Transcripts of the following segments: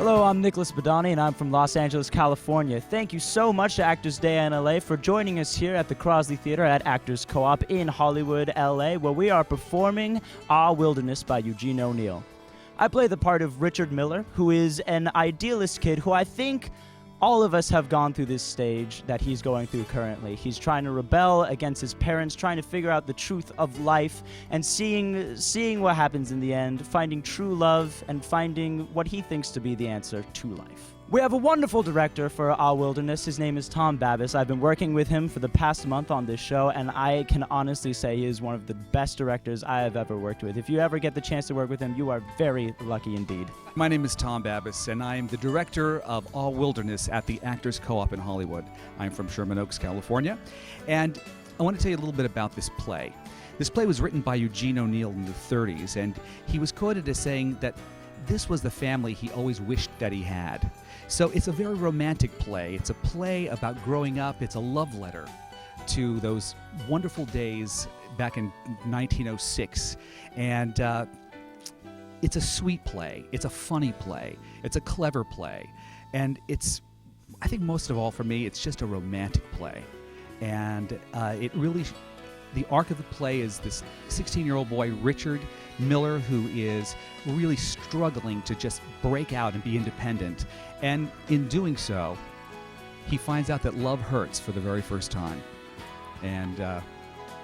Hello, I'm Nicholas Badani, and I'm from Los Angeles, California. Thank you so much to Actors Day in LA for joining us here at the Crosley Theater at Actors Co-op in Hollywood, LA, where we are performing Our Wilderness by Eugene O'Neill. I play the part of Richard Miller, who is an idealist kid who I think all of us have gone through this stage that he's going through currently. He's trying to rebel against his parents, trying to figure out the truth of life, and seeing what happens in the end, finding true love, and finding what he thinks to be the answer to life. We have a wonderful director for Our Wilderness. His name is Tom Babbis. I've been working with him for the past month on this show, and I can honestly say he is one of the best directors I have ever worked with. If you ever get the chance to work with him, you are very lucky indeed. My name is Tom Babbis, and I am the director of Our Wilderness at the Actors Co-op in Hollywood. I'm from Sherman Oaks, California, and I want to tell you a little bit about this play. This play was written by Eugene O'Neill in the 30s, and he was quoted as saying that this was the family he always wished that he had. So it's a very romantic play. It's a play about growing up. It's a love letter to those wonderful days back in 1906. And it's a sweet play. It's a funny play. It's a clever play. And it's, I think most of all for me, it's just a romantic play. And it really, the arc of the play is this 16-year-old boy, Richard Miller, who is really struggling to just break out and be independent. And in doing so, he finds out that love hurts for the very first time. And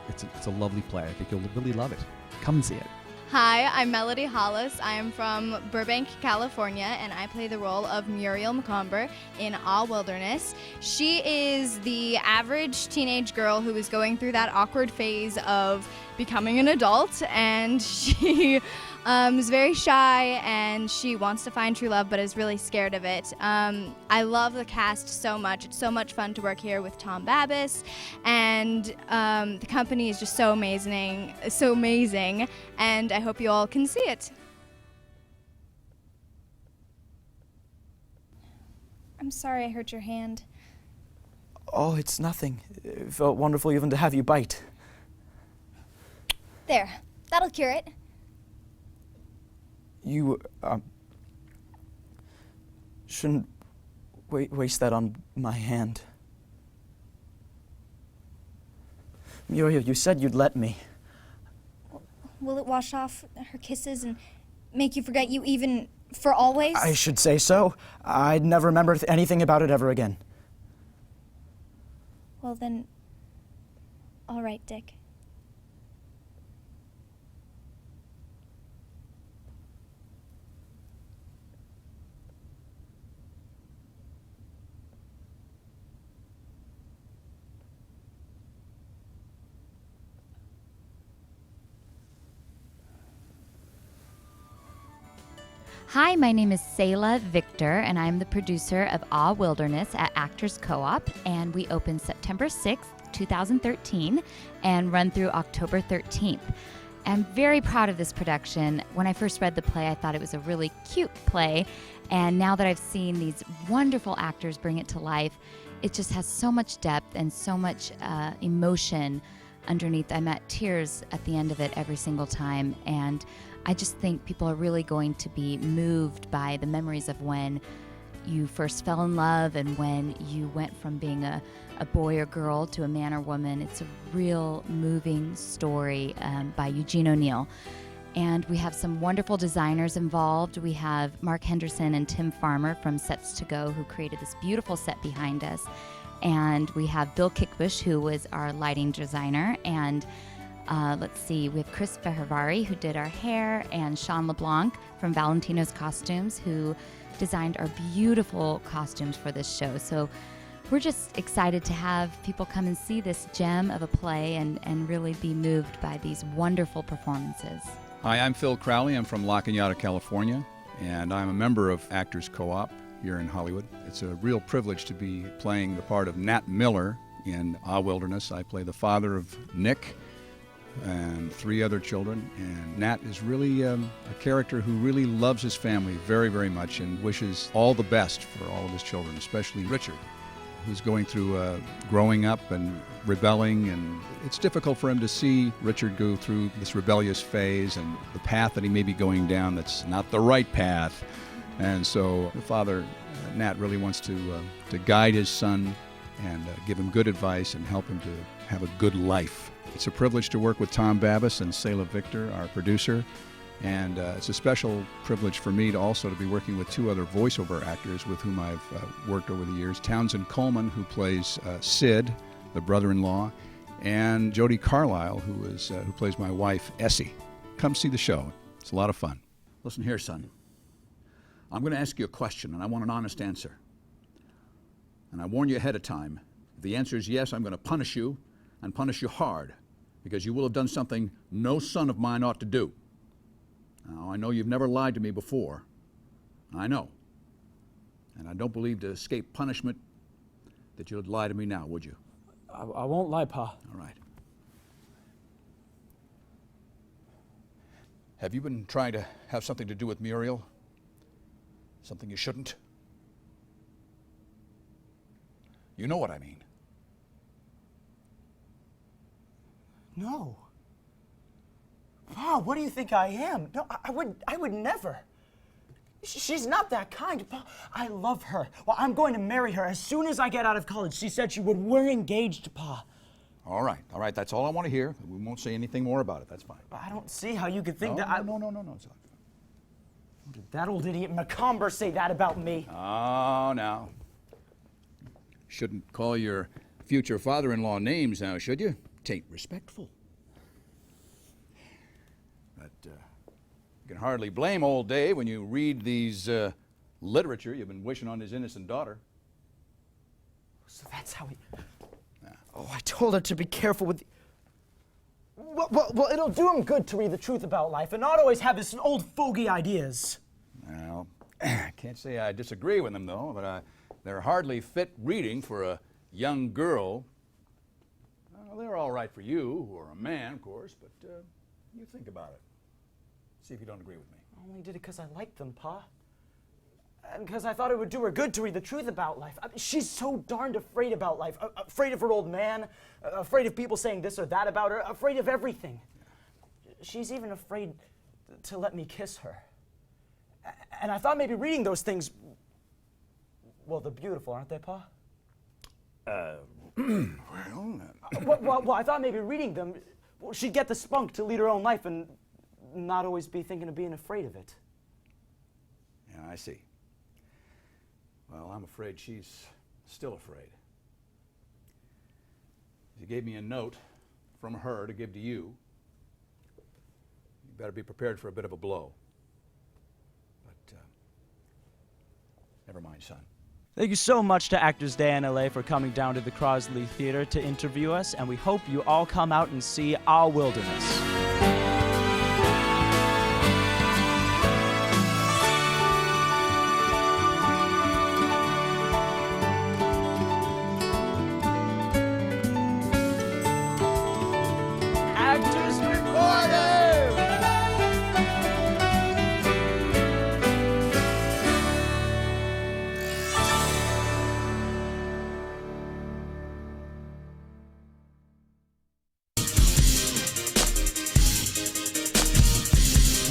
it's a lovely play. I think you'll really love it. Come and see it. Hi, I'm Melody Hollis. I am from Burbank, California, and I play the role of Muriel McComber in Our Wilderness. She is the average teenage girl who is going through that awkward phase of becoming an adult, and she is very shy, and she wants to find true love but is really scared of it. I love the cast so much. It's so much fun to work here with Tom Babbis, and the company is just so amazing, and I hope you all can see it. I'm sorry I hurt your hand. Oh, it's nothing. It felt wonderful even to have you bite. There, that'll cure it. You, shouldn't waste that on my hand. Muriel, you said you'd let me. Will it wash off her kisses and make you forget you even for always? I should say so. I'd never remember anything about it ever again. Well then, all right, Dick. Hi, my name is Selah Victor, and I'm the producer of Our Wilderness at Actors Co-op, and we opened September 6th, 2013, and run through October 13th. I'm very proud of this production. When I first read the play, I thought it was a really cute play, and now that I've seen these wonderful actors bring it to life, it just has so much depth and so much emotion underneath. I'm at tears at the end of it every single time, and I just think people are really going to be moved by the memories of when you first fell in love and when you went from being a boy or girl to a man or woman. It's a real moving story by Eugene O'Neill. And we have some wonderful designers involved. We have Mark Henderson and Tim Farmer from Sets to Go, who created this beautiful set behind us. And we have Bill Kickbush, who was our lighting designer, and let's see, we have Chris Behavari, who did our hair, and Sean LeBlanc from Valentino's Costumes, who designed our beautiful costumes for this show. So we're just excited to have people come and see this gem of a play and really be moved by these wonderful performances. Hi, I'm Phil Crowley. I'm from La Cañada, California, and I'm a member of Actors Co-op here in Hollywood. It's a real privilege to be playing the part of Nat Miller in Our Wilderness. I play the father of Nick and 3 other children, and Nat is really a character who really loves his family very, very much and wishes all the best for all of his children, especially Richard, who's going through growing up and rebelling, and it's difficult for him to see Richard go through this rebellious phase and the path that he may be going down that's not the right path. And so the father, Nat, really wants to guide his son and give him good advice and help him to have a good life. It's a privilege to work with Tom Babis and Selah Victor, our producer. And it's a special privilege for me to also to be working with two other voiceover actors with whom I've worked over the years. Townsend Coleman, who plays Sid, the brother-in-law, and Jody Carlisle, who plays my wife, Essie. Come see the show. It's a lot of fun. Listen here, son. I'm going to ask you a question, and I want an honest answer. And I warn you ahead of time. If the answer is yes, I'm going to punish you, and punish you hard, because you will have done something no son of mine ought to do. Now, I know you've never lied to me before. I know. And I don't believe to escape punishment that you'd lie to me now, would you? I won't lie, Pa. All right. Have you been trying to have something to do with Muriel? Something you shouldn't? You know what I mean. No. Pa, what do you think I am? No, I would never. She's not that kind. Pa, I love her. Well, I'm going to marry her as soon as I get out of college. She said she would. We're engaged, Pa. All right, that's all I want to hear. We won't say anything more about it, that's fine. But I don't see how you could think No, that no, it's all Did that old idiot McComber say that about me? Oh, now. Shouldn't call your future father-in-law names now, should you? Tain't respectful. But you can hardly blame old Dave when you read these literature you've been wishing on his innocent daughter. So that's how he... Oh, I told her to be careful with... Well, it'll do him good to read the truth about life and not always have his old fogey ideas. Well, I can't say I disagree with them, though, but they're hardly fit reading for a young girl. Well, they're all right for you, who are a man, of course, but you think about it. See if you don't agree with me. I only did it because I liked them, Pa. And because I thought it would do her good to read the truth about life. I mean, she's so darned afraid about life. Afraid of her old man, afraid of people saying this or that about her, afraid of everything. She's even afraid to let me kiss her. And I thought maybe reading those things, well, they're beautiful, aren't they, Pa? Well, I thought maybe reading them, she'd get the spunk to lead her own life and not always be thinking of being afraid of it. Yeah, I see. Well, I'm afraid she's still afraid. She gave me a note from her to give to you. You better be prepared for a bit of a blow. But never mind, son. Thank you so much to Actors Day in LA for coming down to the Crosley Theater to interview us, and we hope you all come out and see Our Wilderness.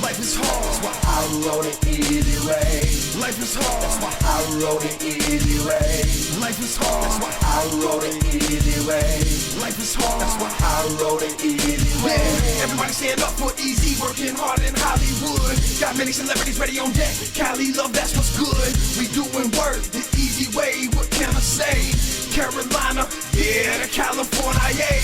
Life is hard, that's why I wrote it anyway. Life is hard, that's why I wrote it anyway. Life is hard, that's why I wrote it anyway. Life is hard, that's why I wrote it anyway. Yeah, everybody stand up for easy, working hard in Hollywood. Got many celebrities ready on deck. Cali love, that's what's good. We doing work the easy way, what can I say? Carolina, yeah, to California, yeah.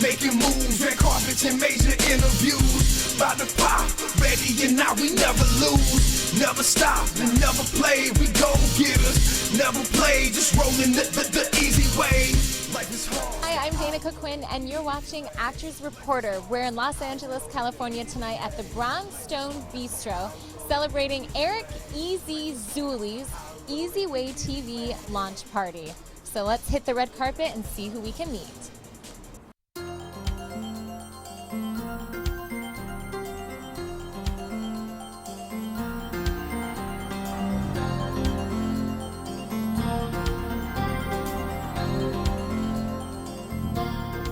Making moves, red carpets and major interviews. About to pop, ready and now we never lose. Never stop and never play, we go getters. Never play, just rolling the easy way. Life is hard. Hi, I'm Danica Quinn, and you're watching Actors Reporter. We're in Los Angeles, California tonight at the Brownstone Bistro, celebrating Eric Easy Zuli's Easy Way TV launch party. So let's hit the red carpet and see who we can meet.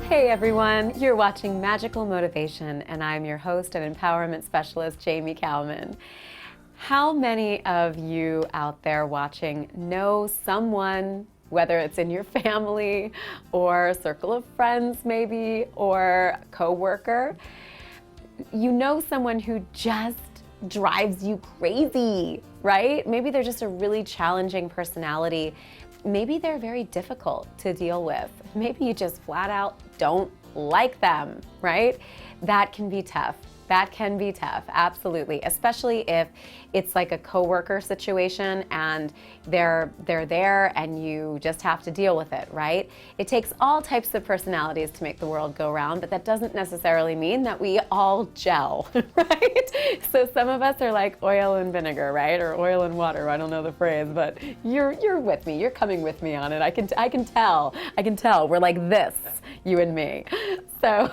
Hey everyone, you're watching Magical Motivation, and I'm your host and empowerment specialist, Jamie Kalman. How many of you out there watching know someone, whether it's in your family or a circle of friends maybe, or a coworker, you know someone who just drives you crazy, right? Maybe they're just a really challenging personality. Maybe they're very difficult to deal with. Maybe you just flat out don't like them, right? That can be tough. That can be tough, absolutely, especially if it's like a coworker situation and they're there and you just have to deal with it, right? It takes all types of personalities to make the world go round, but that doesn't necessarily mean that we all gel, right? So some of us are like oil and vinegar, right? Or oil and water, I don't know the phrase, but you're with me, you're coming with me on it. I can tell, we're like this, you and me. So,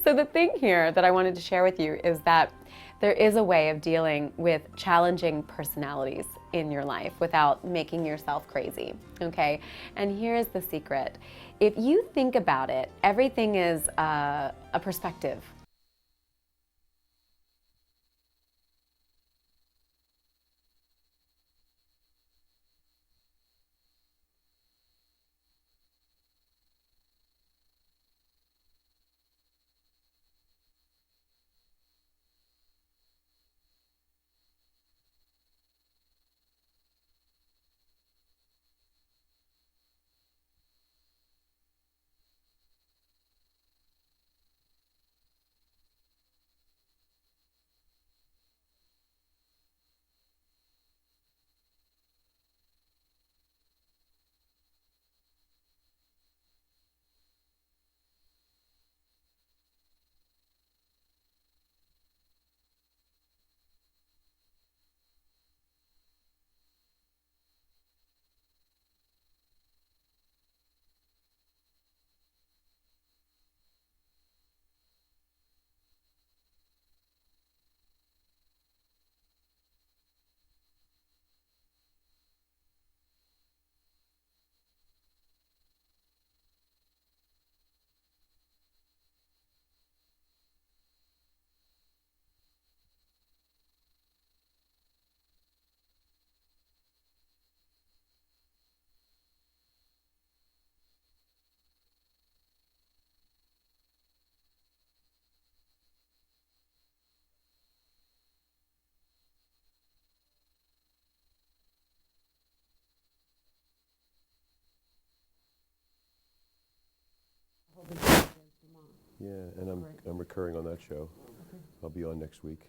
so the thing here that I wanted to share with you is that there is a way of dealing with challenging personalities in your life without making yourself crazy, okay? And here's the secret. If you think about it, everything is a perspective. Yeah, and I'm recurring on that show. I'll be on next week.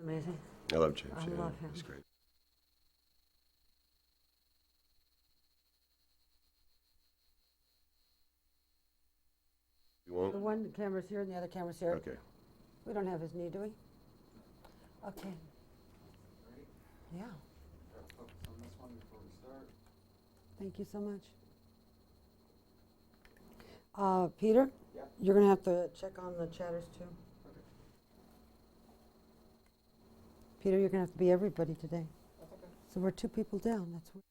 Amazing. I love James. I Yeah, love him. he's great. You won't? The one camera's here and the other camera's here. Okay. We don't have his knee, do we? Okay. Yeah. Thank you so much. Peter, you're going to have to check on the chatters too. Peter, you're going to have to be everybody today. So we're 2 people down. That's what.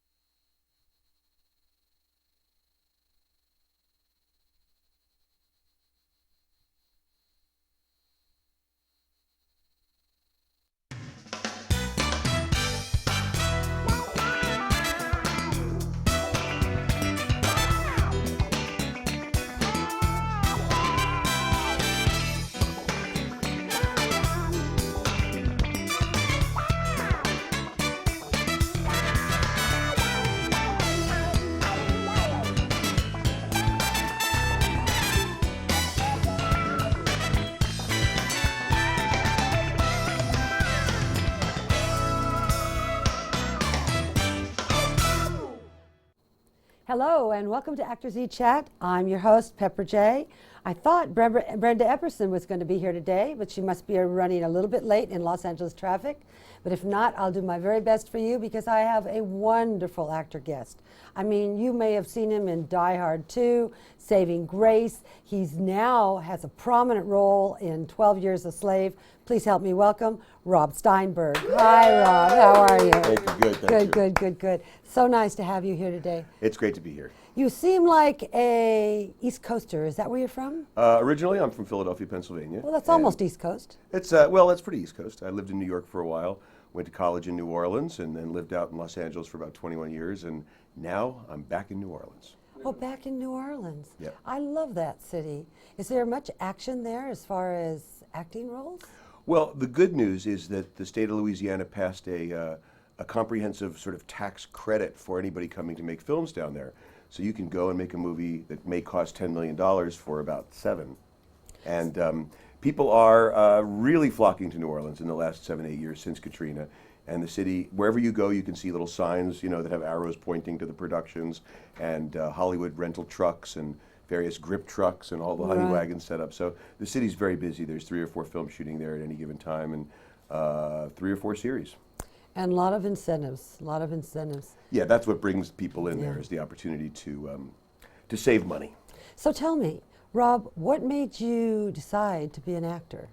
Hello and welcome to ActorsE Chat. I'm your host, Pepper J. I thought Brenda Epperson was going to be here today, but she must be running a little bit late in Los Angeles traffic. But if not, I'll do my very best for you because I have a wonderful actor guest. I mean, you may have seen him in Die Hard 2, Saving Grace. He's now has a prominent role in 12 Years a Slave. Please help me welcome Rob Steinberg. Hi, Rob. How are you? Thank you. Good. Thank you. Good. So nice to have you here today. It's great to be here. You seem like a East Coaster. Is that where you're from? Originally, I'm from Philadelphia, Pennsylvania. Well, that's and almost East Coast. It's well, that's pretty East Coast. I lived in New York for a while, went to college in New Orleans, and then lived out in Los Angeles for about 21 years, and now I'm back in New Orleans. Oh, back in New Orleans. Yep. I love that city. Is there much action there as far as acting roles? Well, the good news is that the state of Louisiana passed a comprehensive sort of tax credit for anybody coming to make films down there. So you can go and make a movie that may cost $10 million for about $7. And people are really flocking to New Orleans in the last 7-8 years since Katrina. And the city, wherever you go, you can see little signs, you know, that have arrows pointing to the productions, and Hollywood rental trucks and various grip trucks and all the honey wagons set up. So the city's very busy. There's 3 or 4 films shooting there at any given time, and 3 or 4 series. And a lot of incentives, a lot of incentives. Yeah, that's what brings people in there, is the opportunity to save money. So tell me, Rob, what made you decide to be an actor?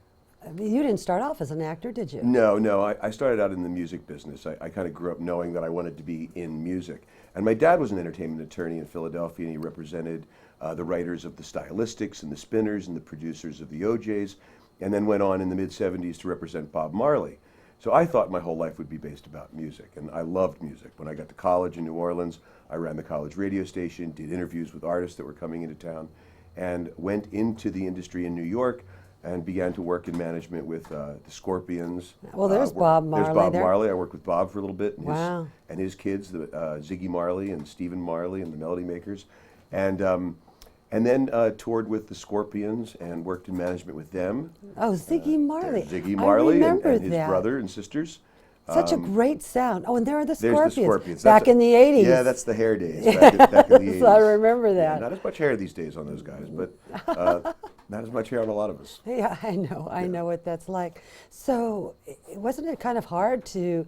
I mean, you didn't start off as an actor, did you? No, I started out in the music business. I kind of grew up knowing that I wanted to be in music. And my dad was an entertainment attorney in Philadelphia, and he represented the writers of the Stylistics and the Spinners and the producers of the OJs, and then went on in the mid-'70s to represent Bob Marley. So I thought my whole life would be based about music, and I loved music. When I got to college in New Orleans, I ran the college radio station, did interviews with artists that were coming into town, and went into the industry in New York and began to work in management with the Scorpions. Well, there's Bob Marley. There's Bob there. Marley. I worked with Bob for a little bit, and, Wow. his kids, the, Ziggy Marley and Stephen Marley and the Melody Makers. And then toured with the Scorpions and worked in management with them. Oh, Ziggy Marley. Ziggy Marley I and remember his that. brother and sisters. Such a great sound. Oh, and there are the There's Scorpions. the Scorpions. Back in the 80s. Yeah, that's the hair days. Back in the 80s. So I remember that. Yeah, not as much hair these days on those guys, but not as much hair on a lot of us. Yeah, I know what that's like. So, wasn't it kind of hard to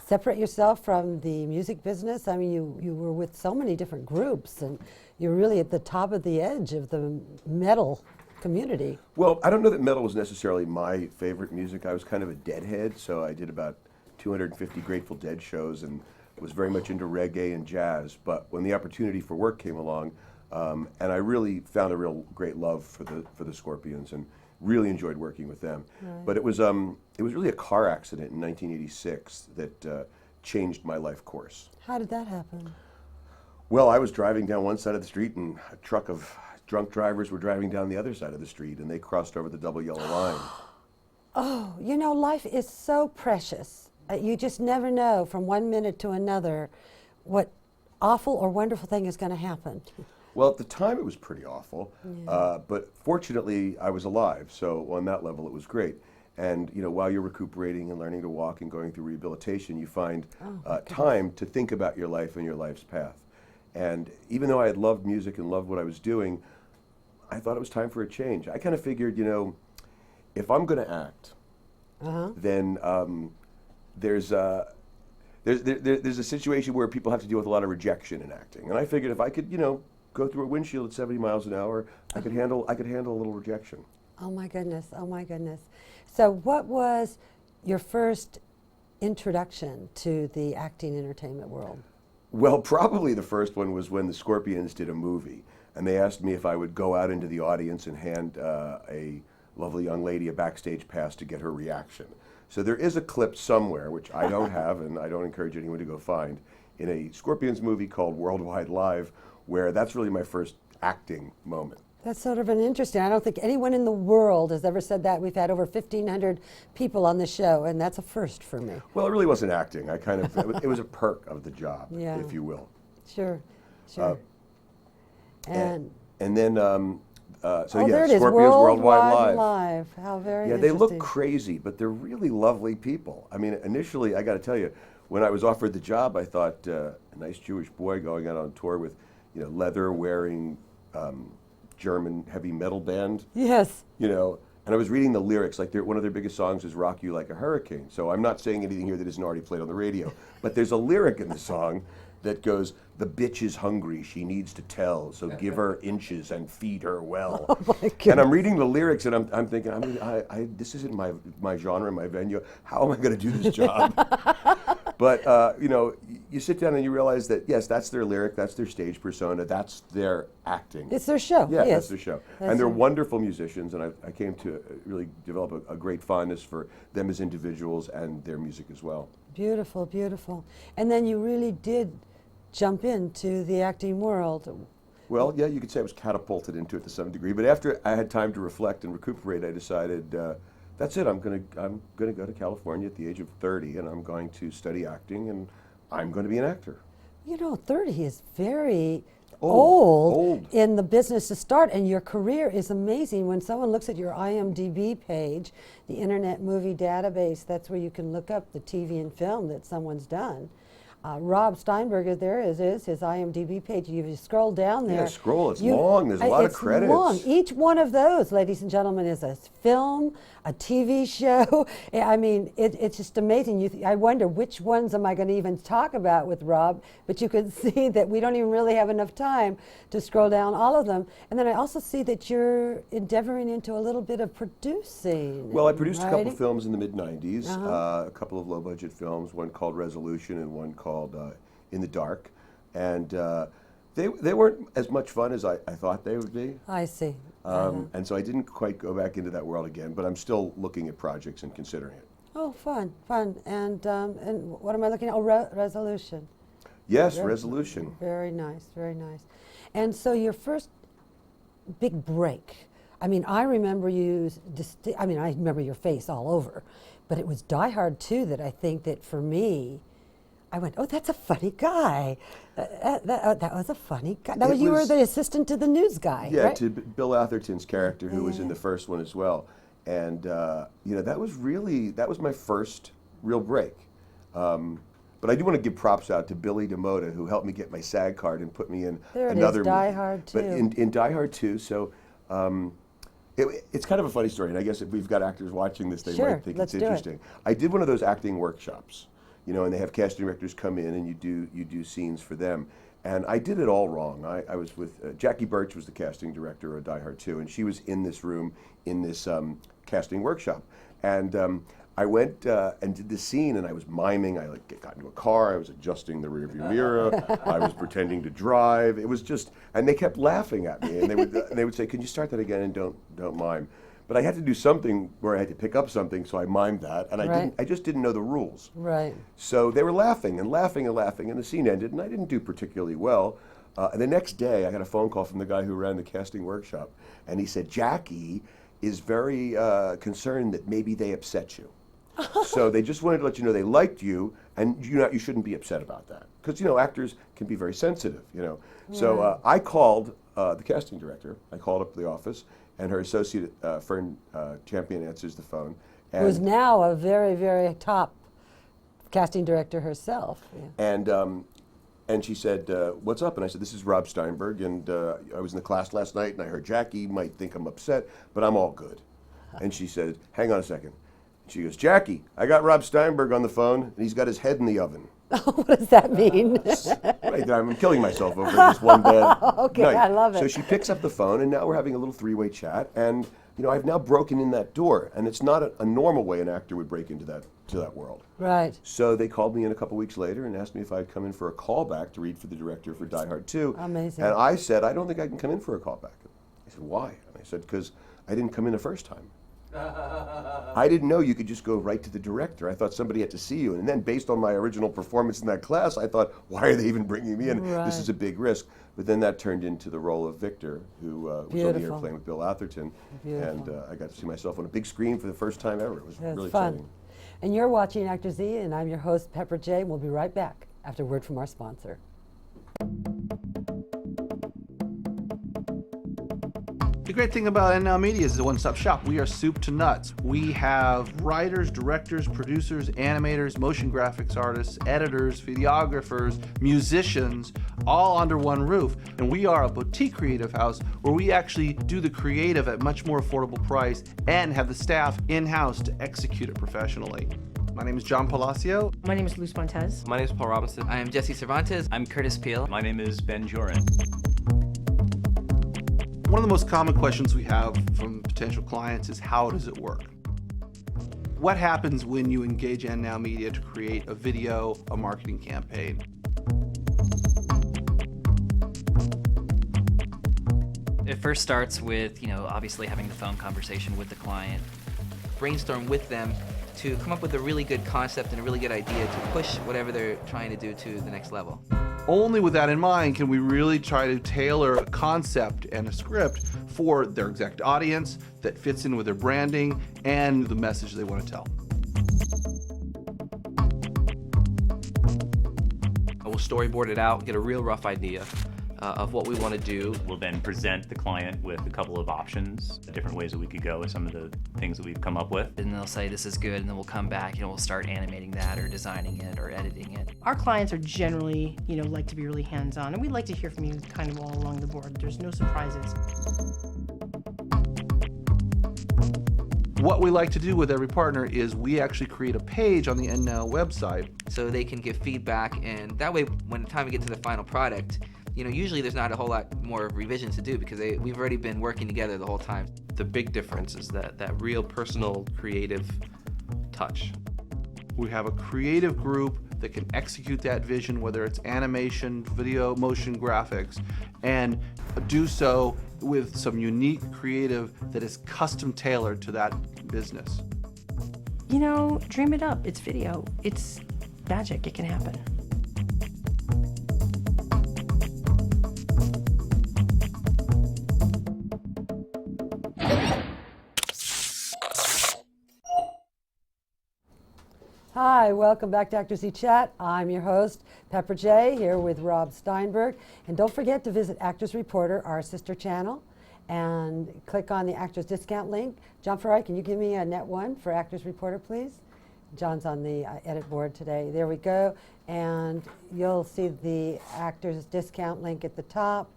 separate yourself from the music business? I mean, you were with so many different groups, and you're really at the top of the edge of the metal community. Well, I don't know that metal was necessarily my favorite music. I was kind of a Deadhead, so I did about 250 Grateful Dead shows and was very much into reggae and jazz. But when the opportunity for work came along, and I really found a real great love for the Scorpions and really enjoyed working with them. Right. But it was really a car accident in 1986 that changed my life course. How did that happen? Well, I was driving down one side of the street, and a truck of drunk drivers were driving down the other side of the street, and they crossed over the double yellow line. Oh, you know, life is so precious. You just never know from one minute to another what awful or wonderful thing is going to happen. Well, at the time it was pretty awful, but fortunately I was alive, so on that level it was great. And you know, while you're recuperating and learning to walk and going through rehabilitation, you find time to think about your life and your life's path. And even though I had loved music and loved what I was doing, I thought it was time for a change. I kind of figured, you know, if I'm going to act, then there's a situation where people have to deal with a lot of rejection in acting. And I figured if I could, you know, go through a windshield at 70 miles an hour, I could handle a little rejection. Oh my goodness, oh my goodness. So what was your first introduction to the acting entertainment world? Well, probably the first one was when the Scorpions did a movie, and they asked me if I would go out into the audience and hand a lovely young lady a backstage pass to get her reaction. So there is a clip somewhere, which I don't have, and I don't encourage anyone to go find, in a Scorpions movie called Worldwide Live, where that's really my first acting moment. That's sort of an interesting, I don't think anyone in the world has ever said that. We've had over 1,500 people on the show, and that's a first for me. Well, it really wasn't acting. I kind of, it was a perk of the job, Yeah. if you will. Sure, sure. And then, so oh, yeah, there it is, Scorpions Worldwide Live. How very Yeah, interesting. they look crazy, but they're really lovely people. I mean, initially, I got to tell you, when I was offered the job, I thought a nice Jewish boy going out on tour with, you know, leather-wearing German heavy metal band. Yes. You know, and I was reading the lyrics, like one of their biggest songs is "Rock You Like a Hurricane." So I'm not saying anything here that isn't already played on the radio, but there's a lyric in the song that goes, "The bitch is hungry, she needs to tell, so give her inches and feed her well." Oh my goodness. And I'm reading the lyrics and I'm thinking, this isn't my genre, my venue. How am I going to do this job? But you know, you sit down and you realize that, yes, that's their lyric, that's their stage persona, that's their acting. It's their show. Yeah, yes. that's their show. That's And they're right. wonderful musicians, and I came to really develop a great fondness for them as individuals and their music as well. Beautiful, beautiful. And then you really did jump into the acting world. Well, yeah, you could say I was catapulted into it to some degree, but after I had time to reflect and recuperate, I decided that's it. I'm going to go to California at the age of 30, and I'm going to study acting, and I'm going to be an actor. You know, 30 is very Old. old in the business to start, and your career is amazing. When someone looks at your IMDb page, the Internet Movie Database, that's where you can look up the TV and film that someone's done. Rob Steinberg, there is his IMDb page. You scroll down there. Yeah, scroll. It's long. There's a lot of it's credits. Long. Each one of those, ladies and gentlemen, is a film, a TV show. I mean, it's just amazing. I wonder which ones am I going to even talk about with Rob, but you can see that we don't even really have enough time to scroll down all of them. And then I also see that you're endeavoring into a little bit of producing. Well, I produced a couple writing. of films in the mid-'90s, a couple of low-budget films, one called Resolution and one called In the Dark. And they weren't as much fun as I thought they would be. I see. And so I didn't quite go back into that world again, but I'm still looking at projects and considering it. Oh, fun. And what am I looking at? Oh, Resolution. Yes, Resolution. Very nice, very nice. And so your first big break, I mean, I remember you, I remember your face all over, but it was Die Hard 2 that I think that for me, I went, oh, that's a funny guy. That was a funny guy. You were the assistant to the news guy, yeah, right? to Bill Atherton's character, who was in the first one as well. And, that was my first real break. But I do want to give props out to Billy DeMotta, who helped me get my SAG card and put me in another movie. Die Hard 2. But in Die Hard 2, so it's kind of a funny story, and I guess if we've got actors watching this, they might think it's interesting. I did one of those acting workshops, and they have casting directors come in and you do scenes for them. And I did it all wrong. I was with, Jackie Birch was the casting director of Die Hard 2, and she was in this room in this casting workshop. And I went and did this scene, and I was miming. I got into a car. I was adjusting the rearview mirror. I was pretending to drive. It was just, and they kept laughing at me. And they would say, "Can you start that again and don't mime?" But I had to do something where I had to pick up something, so I mimed that, and I just didn't know the rules. Right. So they were laughing and laughing and laughing, and the scene ended, and I didn't do particularly well. And the next day, I got a phone call from the guy who ran the casting workshop, and he said, "Jackie is very concerned that maybe they upset you." So they just wanted to let you know they liked you, and you shouldn't be upset about that. Because, actors can be very sensitive, So I called the casting director. I called up the office, and her associate, Fern Champion, answers the phone. Who's now a very, very top casting director herself. Yeah. And she said, "What's up?" And I said, "This is Rob Steinberg, and I was in the class last night, and I heard Jackie might think I'm upset, but I'm all good." And she said, "Hang on a second." She goes, "Jackie, I got Rob Steinberg on the phone, and he's got his head in the oven." What does that mean? Right, I'm killing myself over this one bad Okay, night. I love it. So she picks up the phone, and now we're having a little three-way chat, and I've now broken in that door, and it's not a normal way an actor would break into that world. Right. So they called me in a couple weeks later and asked me if I'd come in for a callback to read for the director for Die Hard 2. Amazing. And I said, "I don't think I can come in for a callback." I said, "Why?" And I said, "Because I didn't come in the first time." I didn't know you could just go right to the director. I thought somebody had to see you. And then based on my original performance in that class, I thought, why are they even bringing me in? Right. This is a big risk. But then that turned into the role of Victor, who was on the airplane with Bill Atherton. And I got to see myself on a big screen for the first time ever. It was really fun. exciting. And you're watching ActorsE, and I'm your host, Pepper J. We'll be right back after a word from our sponsor. The great thing about NNL Media is a one-stop shop. We are soup to nuts. We have writers, directors, producers, animators, motion graphics artists, editors, videographers, musicians, all under one roof. And we are a boutique creative house where we actually do the creative at much more affordable price and have the staff in-house to execute it professionally. My name is John Palacio. My name is Luz Montez. My name is Paul Robinson. I am Jesse Cervantes. I'm Curtis Peel. My name is Ben Joran. One of the most common questions we have from potential clients is, how does it work? What happens when you engage NNow Media to create a video, a marketing campaign? It first starts with, obviously having the phone conversation with the client. Brainstorm with them to come up with a really good concept and a really good idea to push whatever they're trying to do to the next level. Only with that in mind can we really try to tailor a concept and a script for their exact audience that fits in with their branding and the message they want to tell. We'll storyboard it out, get a real rough idea of what we want to do. We'll then present the client with a couple of options, different ways that we could go with some of the things that we've come up with. And they'll say this is good, and then we'll come back and we'll start animating that or designing it or editing it. Our clients are generally, like to be really hands-on, and we'd like to hear from you kind of all along the board. There's no surprises. What we like to do with every partner is we actually create a page on the NNow website. So they can give feedback, and that way when the time we get to the final product, usually there's not a whole lot more revisions to do because we've already been working together the whole time. The big difference is that real personal creative touch. We have a creative group that can execute that vision, whether it's animation, video, motion graphics, and do so with some unique creative that is custom tailored to that business. Dream it up. It's video. It's magic. It can happen. Hi, welcome back to ActorsE Chat. I'm your host, Pepper J, here with Rob Steinberg. And don't forget to visit Actors Reporter, our sister channel, and click on the Actors Discount link. John Ferrari, can you give me a net one for Actors Reporter, please? John's on the edit board today. There we go. And you'll see the Actors Discount link at the top,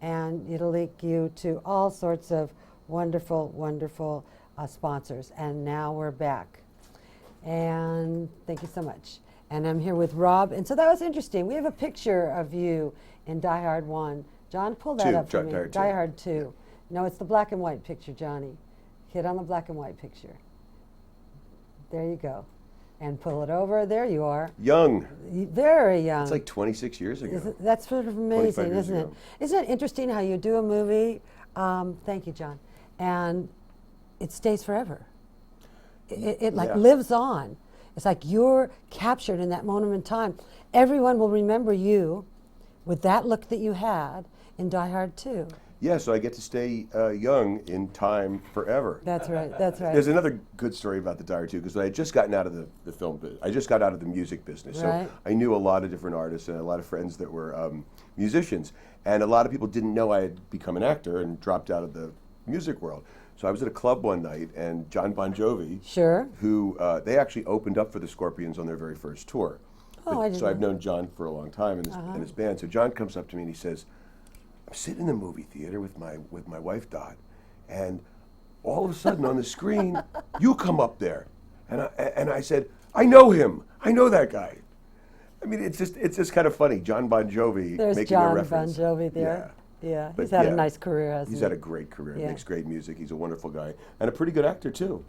and it'll link you to all sorts of wonderful, wonderful sponsors. And now we're back. And thank you so much. And I'm here with Rob. And so that was interesting. We have a picture of you in Die Hard 1. John, pull that up for me. Die Hard 2. Yeah. No, it's the black and white picture, Johnny. Hit on the black and white picture. There you go. And pull it over. There you are. Young. Very young. It's like 26 years ago. That's sort of amazing, isn't it? Isn't it interesting how you do a movie? Thank you, John. And it stays forever. It lives on. It's like you're captured in that moment in time. Everyone will remember you with that look that you had in Die Hard 2. Yeah, so I get to stay young in time forever. That's right, that's right. There's another good story about the Die Hard 2, because I had just gotten out of the film business. I just got out of the music business. Right. So I knew a lot of different artists and a lot of friends that were musicians. And a lot of people didn't know I had become an actor and dropped out of the music world. So I was at a club one night, and John Bon Jovi, who they actually opened up for the Scorpions on their very first tour. Oh, I didn't so I've known John for a long time and his band. So John comes up to me and he says, "I'm sitting in the movie theater with my wife Dot, and all of a sudden on the screen, you come up there," and I said, "I know him. I know that guy." I mean, it's just kind of funny. John Bon Jovi making a reference. There's John Bon Jovi there. Yeah. Yeah, he's had a nice career, hasn't he? He's had a great career. Makes great music. He's a wonderful guy and a pretty good actor too.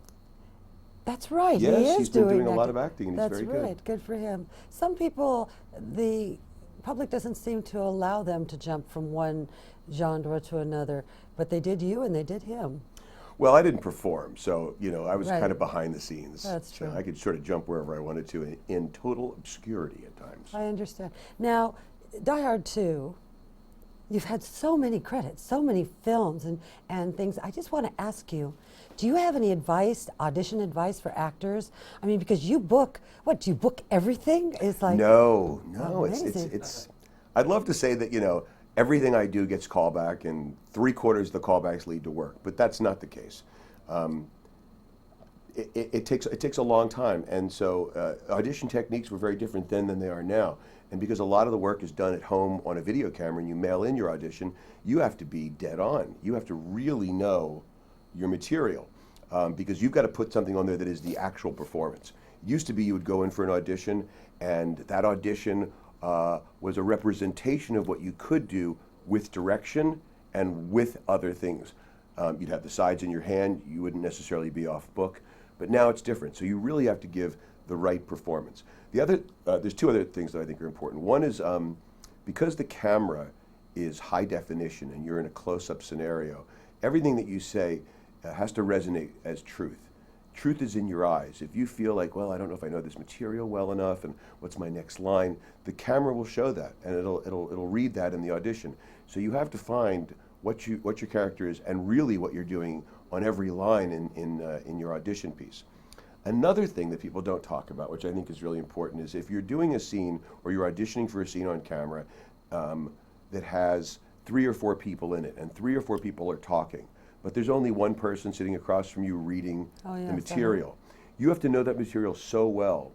That's right. Yes, he is he's been doing a lot of acting, and he's very good. That's right. Good for him. Some people, the public doesn't seem to allow them to jump from one genre to another, but they did you and they did him. Well, I didn't perform, so I was kind of behind the scenes. That's true. I could sort of jump wherever I wanted to in total obscurity at times. I understand. Now, Die Hard 2. You've had so many credits, so many films and things. I just want to ask you, do you have any advice, audition advice for actors? I mean, because you book, do you book everything? It's like No, amazing. it's I'd love to say that, everything I do gets callback and 3/4 of the callbacks lead to work, but that's not the case. It takes a long time, and so audition techniques were very different then than they are now. And because a lot of the work is done at home on a video camera and you mail in your audition, you have to be dead on. You have to really know your material because you've got to put something on there that is the actual performance. It used to be you would go in for an audition, and that audition was a representation of what you could do with direction and with other things. You'd have the sides in your hand. You wouldn't necessarily be off book. But now it's different. So you really have to give the right performance. The other, there's two other things that I think are important. One is because the camera is high definition and you're in a close-up scenario, everything that you say has to resonate as truth. Truth is in your eyes. If you feel like, well, I don't know if I know this material well enough and what's my next line, the camera will show that and it'll read that in the audition. So you have to find what your character is and really what you're doing on every line in your audition piece. Another thing that people don't talk about, which I think is really important, is if you're doing a scene or you're auditioning for a scene on camera that has 3 or 4 people in it and 3 or 4 people are talking, but there's only one person sitting across from you reading the material. You have to know that material so well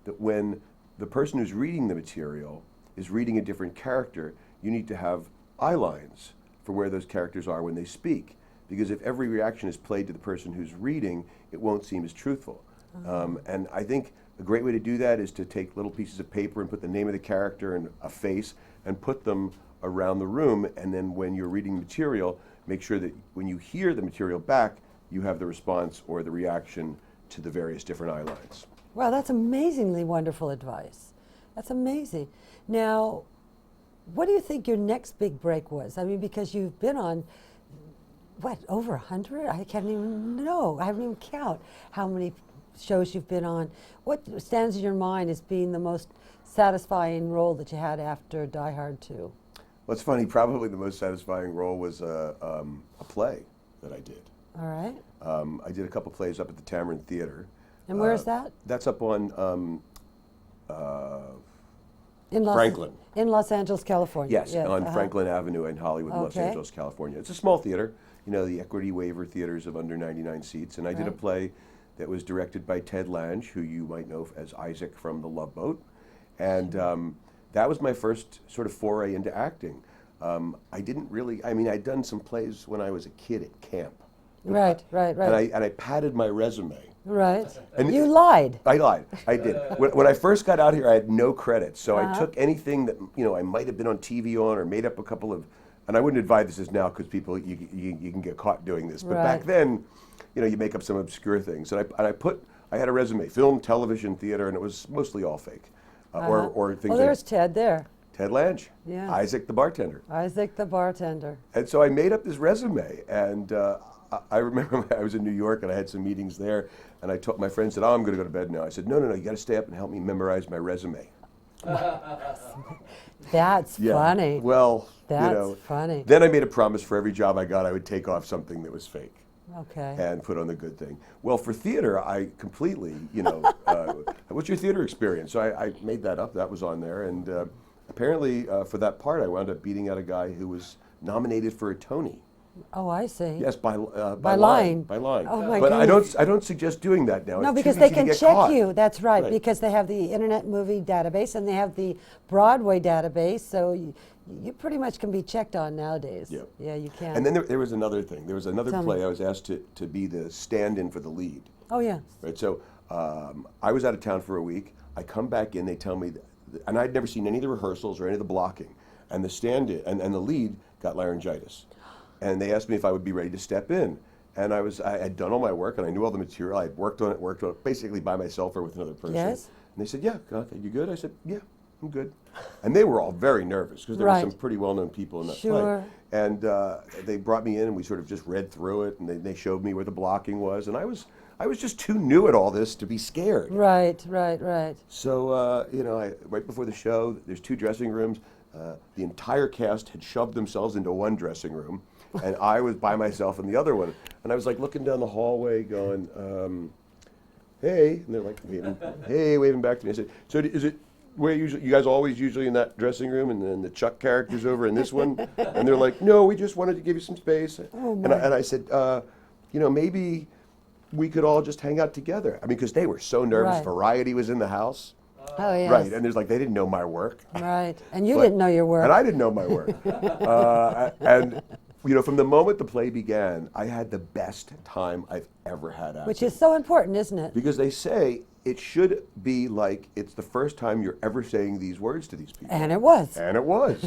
that when the person who's reading the material is reading a different character, you need to have eye lines for where those characters are when they speak. Because if every reaction is played to the person who's reading, it won't seem as truthful. And I think a great way to do that is to take little pieces of paper and put the name of the character and a face and put them around the room, and then when you're reading material, make sure that when you hear the material back, you have the response or the reaction to the various different eye lines. Wow, that's amazingly wonderful advice. That's amazing. Now, what do you think your next big break was? I mean, because you've been on, what, over 100? I can't even know. I haven't even count how many shows you've been on. What stands in your mind as being the most satisfying role that you had after Die Hard 2? Well, it's funny, probably the most satisfying role was a play that I did. All right. I did a couple plays up at the Tamarind Theater. And where is that? That's up on In Franklin. In Los Angeles, California. Yes, on Franklin Avenue in Hollywood, Los Angeles, California. It's a small theater, you know, the equity waiver theaters of under 99 seats. And I did a play that was directed by Ted Lange, who you might know as Isaac from The Love Boat. And that was my first sort of foray into acting. I didn't really, I mean, I'd done some plays when I was a kid at camp. Right. And I padded my resume. Right. And you lied. I lied. I did. When I first got out here, I had no credits. So I took anything that, you know, I might have been on TV on or made up a couple of, and I wouldn't advise this now because people, you can get caught doing this. But back then, you know, you make up some obscure things. And I had a resume, film, television, theater, and it was mostly all fake. Or things well, there's Ted there. Ted Lange. Yeah. Isaac the bartender. Isaac the bartender. And so I made up this resume, and I remember I was in New York and I had some meetings there, and I told my friend, said, "Oh, I'm going to go to bed now." I said, "No, you got to stay up and help me memorize my resume." That's funny. Well, that's you know, funny. Then I made a promise for every job I got, I would take off something that was fake. Okay. And put on the good thing. Well, for theater, I completely, you know, what's your theater experience? So I made that up. That was on there. And apparently, for that part, I wound up beating out a guy who was nominated for a Tony. Oh, I see. Yes, by line. By line. Oh my but goodness. I don't suggest doing that now. No, it's because too they easy to can get check caught. you. That's right, because they have the Internet Movie Database and they have the Broadway database, so you pretty much can be checked on nowadays. Yeah. Yeah, you can. And then there was another thing. There was another Tell play me. I was asked to be the stand-in for the lead. Oh, yeah. Right. So I was out of town for a week. I come back in. They tell me, and I'd never seen any of the rehearsals or any of the blocking. And the stand-in and the lead got laryngitis, and they asked me if I would be ready to step in. And I had done all my work, and I knew all the material. I had worked on it basically by myself or with another person. Yes. And they said, "Yeah, okay, you good?" I said, "Yeah, I'm good." And they were all very nervous because there were some pretty well-known people in that play. And they brought me in, and we sort of just read through it, and they showed me where the blocking was, and I was just too new at all this to be scared. Right. So you know, right before the show, there's 2 dressing rooms. The entire cast had shoved themselves into one dressing room, and I was by myself in the other one. And I was like looking down the hallway, going, "Hey," and they're like, waving back to me. I said, "So is it where you guys always usually in that dressing room, and then the Chuck character's over in this one?" And they're like, "No, we just wanted to give you some space." And I said, "You know, maybe we could all just hang out together." I mean, because they were so nervous. Variety was in the house. Oh, yes. Right, and there's like, they didn't know my work. Right, and you didn't know your work. And I didn't know my work. And, you know, from the moment the play began, I had the best time I've ever had acting. Which is so important, isn't it? Because they say it should be like it's the first time you're ever saying these words to these people. And it was. And it was.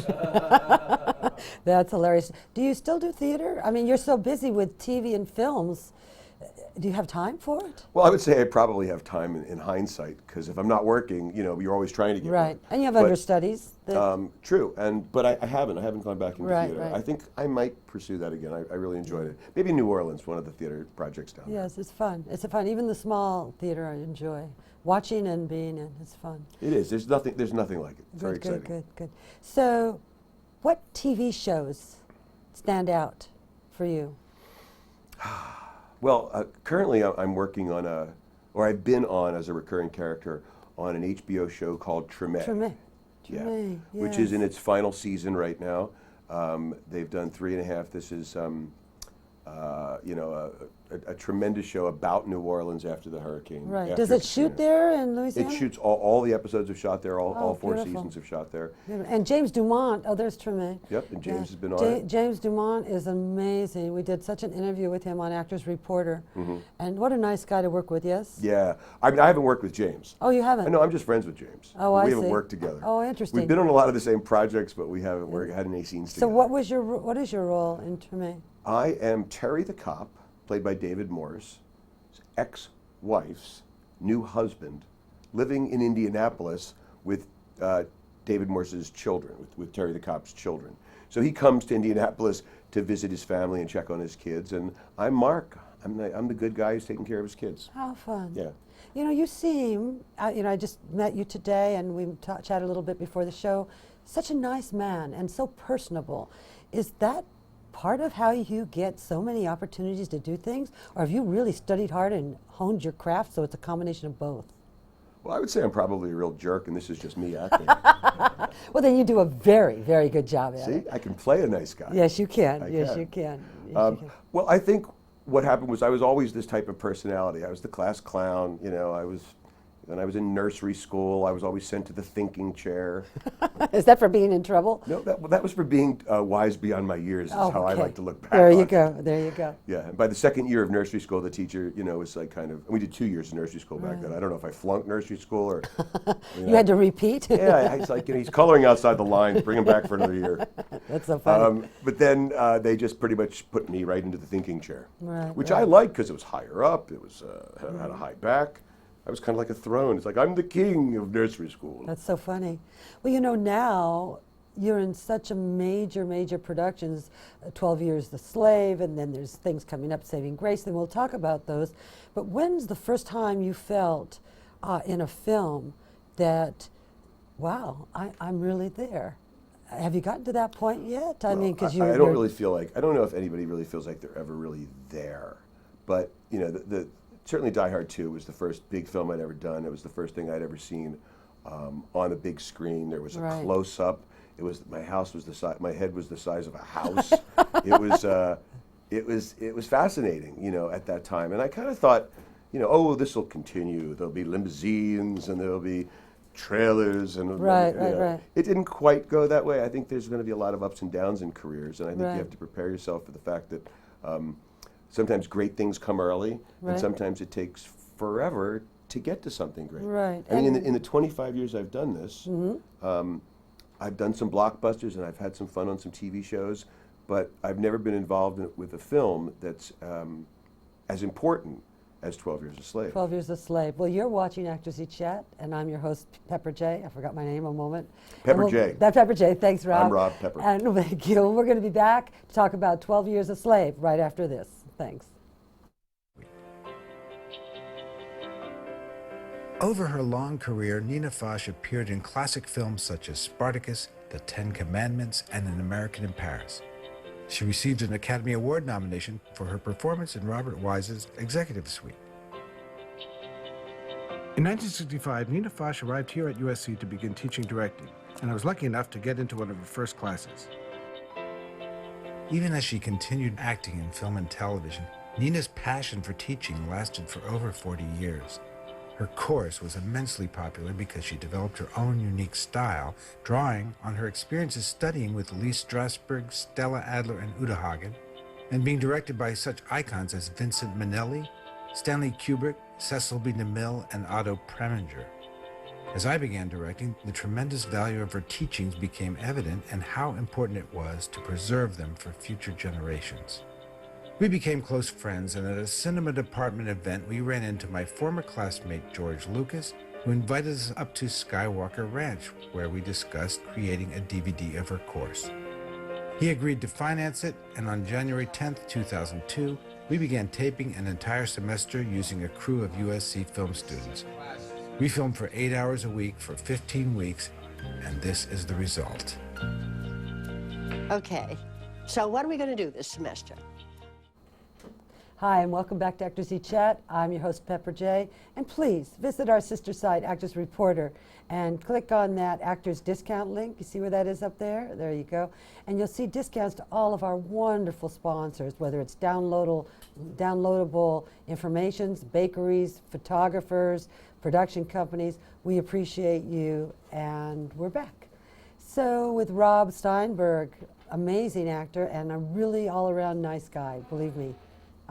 That's hilarious. Do you still do theater? I mean, you're so busy with TV and films. do you have time for it? Well, I would say I probably have time in hindsight, because if I'm not working, you're always trying to get Right, work. and you have But, understudies. True, but I haven't gone back into Right, theater. right. I think I might pursue that again. I really enjoyed it. Maybe New Orleans, one of the theater projects down there. Yes, it's fun. It's fun. Even the small theater I enjoy. Watching and being in, it's fun. It is. There's nothing like it. It's very exciting. Good. So, what TV shows stand out for you? Well, currently I'm working on I've been on as a recurring character on an HBO show called Treme. Treme, which is in its final season right now. They've done 3.5. This is, a tremendous show about New Orleans after the hurricane. Right. after Does it shoot Katrina. there in Louisiana? It shoots, all the episodes have shot there, all 4 beautiful. seasons have shot there. And James Dumont, there's Treme. Yep, and James has been on it. James Dumont is amazing. We did such an interview with him on Actors Reporter. And what a nice guy to work with, yes? Yeah, I haven't worked with James. Oh, you haven't? No, I'm just friends with James. Oh, I We haven't see. worked together. Oh, interesting. We've been on a lot of the same projects, but we haven't had any scenes So together. what is your role in Treme? I am Terry the cop, played by David Morse, ex-wife's new husband, living in Indianapolis with David Morse's children, with Terry the cop's children. So he comes to Indianapolis to visit his family and check on his kids, and I'm Mark. I'm the good guy who's taking care of his kids. How fun. Yeah. You seem, I just met you today and we chatted a little bit before the show, such a nice man and so personable. Is that part of how you get so many opportunities to do things? Or have you really studied hard and honed your craft so it's a combination of both? Well, I would say I'm probably a real jerk, and this is just me acting. Well, then you do a very, very good job at See, it. I can play a nice guy. Yes, you can. I Yes, can. you can. Well, I think what happened was I was always this type of personality. I was the class clown. When I was in nursery school, I was always sent to the thinking chair. Is that for being in trouble? No, that was for being wise beyond my years, is how I okay. like to look back There on you it. go. There you go. Yeah, and by the second year of nursery school, the teacher, was like we did 2 years of nursery school back then. I don't know if I flunked nursery school or. You had to repeat? Yeah, it's like, he's coloring outside the lines, bring him back for another year. That's so funny. But then they just pretty much put me right into the thinking chair, Right, which right. I liked because it was higher up, it was had a high back. I was kind of like a throne. It's like, I'm the king of nursery school. That's so funny. Well, now you're in such a major productions, 12 Years the Slave, and then there's things coming up, Saving Grace, and we'll talk about those. But when's the first time you felt in a film that, wow, I'm really there? Have you gotten to that point yet? I mean, because I don't really feel like, I don't know if anybody really feels like they're ever really there. But, certainly Die Hard 2 was the first big film I'd ever done. It was the first thing I'd ever seen on a big screen. There was a Right. close-up. My house was the size. My head was the size of a house. It was fascinating, at that time. And I kind of thought, this will continue. There'll be limousines and there'll be trailers and Right. It didn't quite go that way. I think there's going to be a lot of ups and downs in careers, and I think Right. you have to prepare yourself for the fact that. Sometimes great things come early, Right. and sometimes it takes forever to get to something great. Right. I mean, in the 25 years I've done this, I've done some blockbusters and I've had some fun on some TV shows, but I've never been involved with a film that's as important as 12 Years a Slave. 12 Years a Slave. Well, you're watching ActorsE Chat, and I'm your host, Pepper J. I forgot my name a moment. Pepper J. That's Pepper J. Thanks, Rob. I'm Rob Pepper. And thank you. We're going to be back to talk about 12 Years a Slave right after this. Thanks. Over her long career, Nina Foch appeared in classic films such as Spartacus, The Ten Commandments, and An American in Paris. She received an Academy Award nomination for her performance in Robert Wise's Executive Suite. In 1965, Nina Foch arrived here at USC to begin teaching directing, and I was lucky enough to get into one of her first classes. Even as she continued acting in film and television, Nina's passion for teaching lasted for over 40 years. Her course was immensely popular because she developed her own unique style, drawing on her experiences studying with Lee Strasberg, Stella Adler, and Uta Hagen, and being directed by such icons as Vincent Minnelli, Stanley Kubrick, Cecil B. DeMille, and Otto Preminger. As I began directing, the tremendous value of her teachings became evident and how important it was to preserve them for future generations. We became close friends, and at a cinema department event, we ran into my former classmate, George Lucas, who invited us up to Skywalker Ranch, where we discussed creating a DVD of her course. He agreed to finance it, and on January 10th, 2002, we began taping an entire semester using a crew of USC film students. We filmed for 8 hours a week for 15 weeks, and this is the result. Okay, so what are we going to do this semester? Hi, and welcome back to ActorsE Chat. I'm your host, Pepper J. And please visit our sister site, Actors Reporter, and click on that Actors discount link. You see where that is up there? There you go. And you'll see discounts to all of our wonderful sponsors, whether it's downloadable informations, bakeries, photographers, production companies. We appreciate you, and we're back. So with Rob Steinberg, amazing actor and a really all-around nice guy, believe me.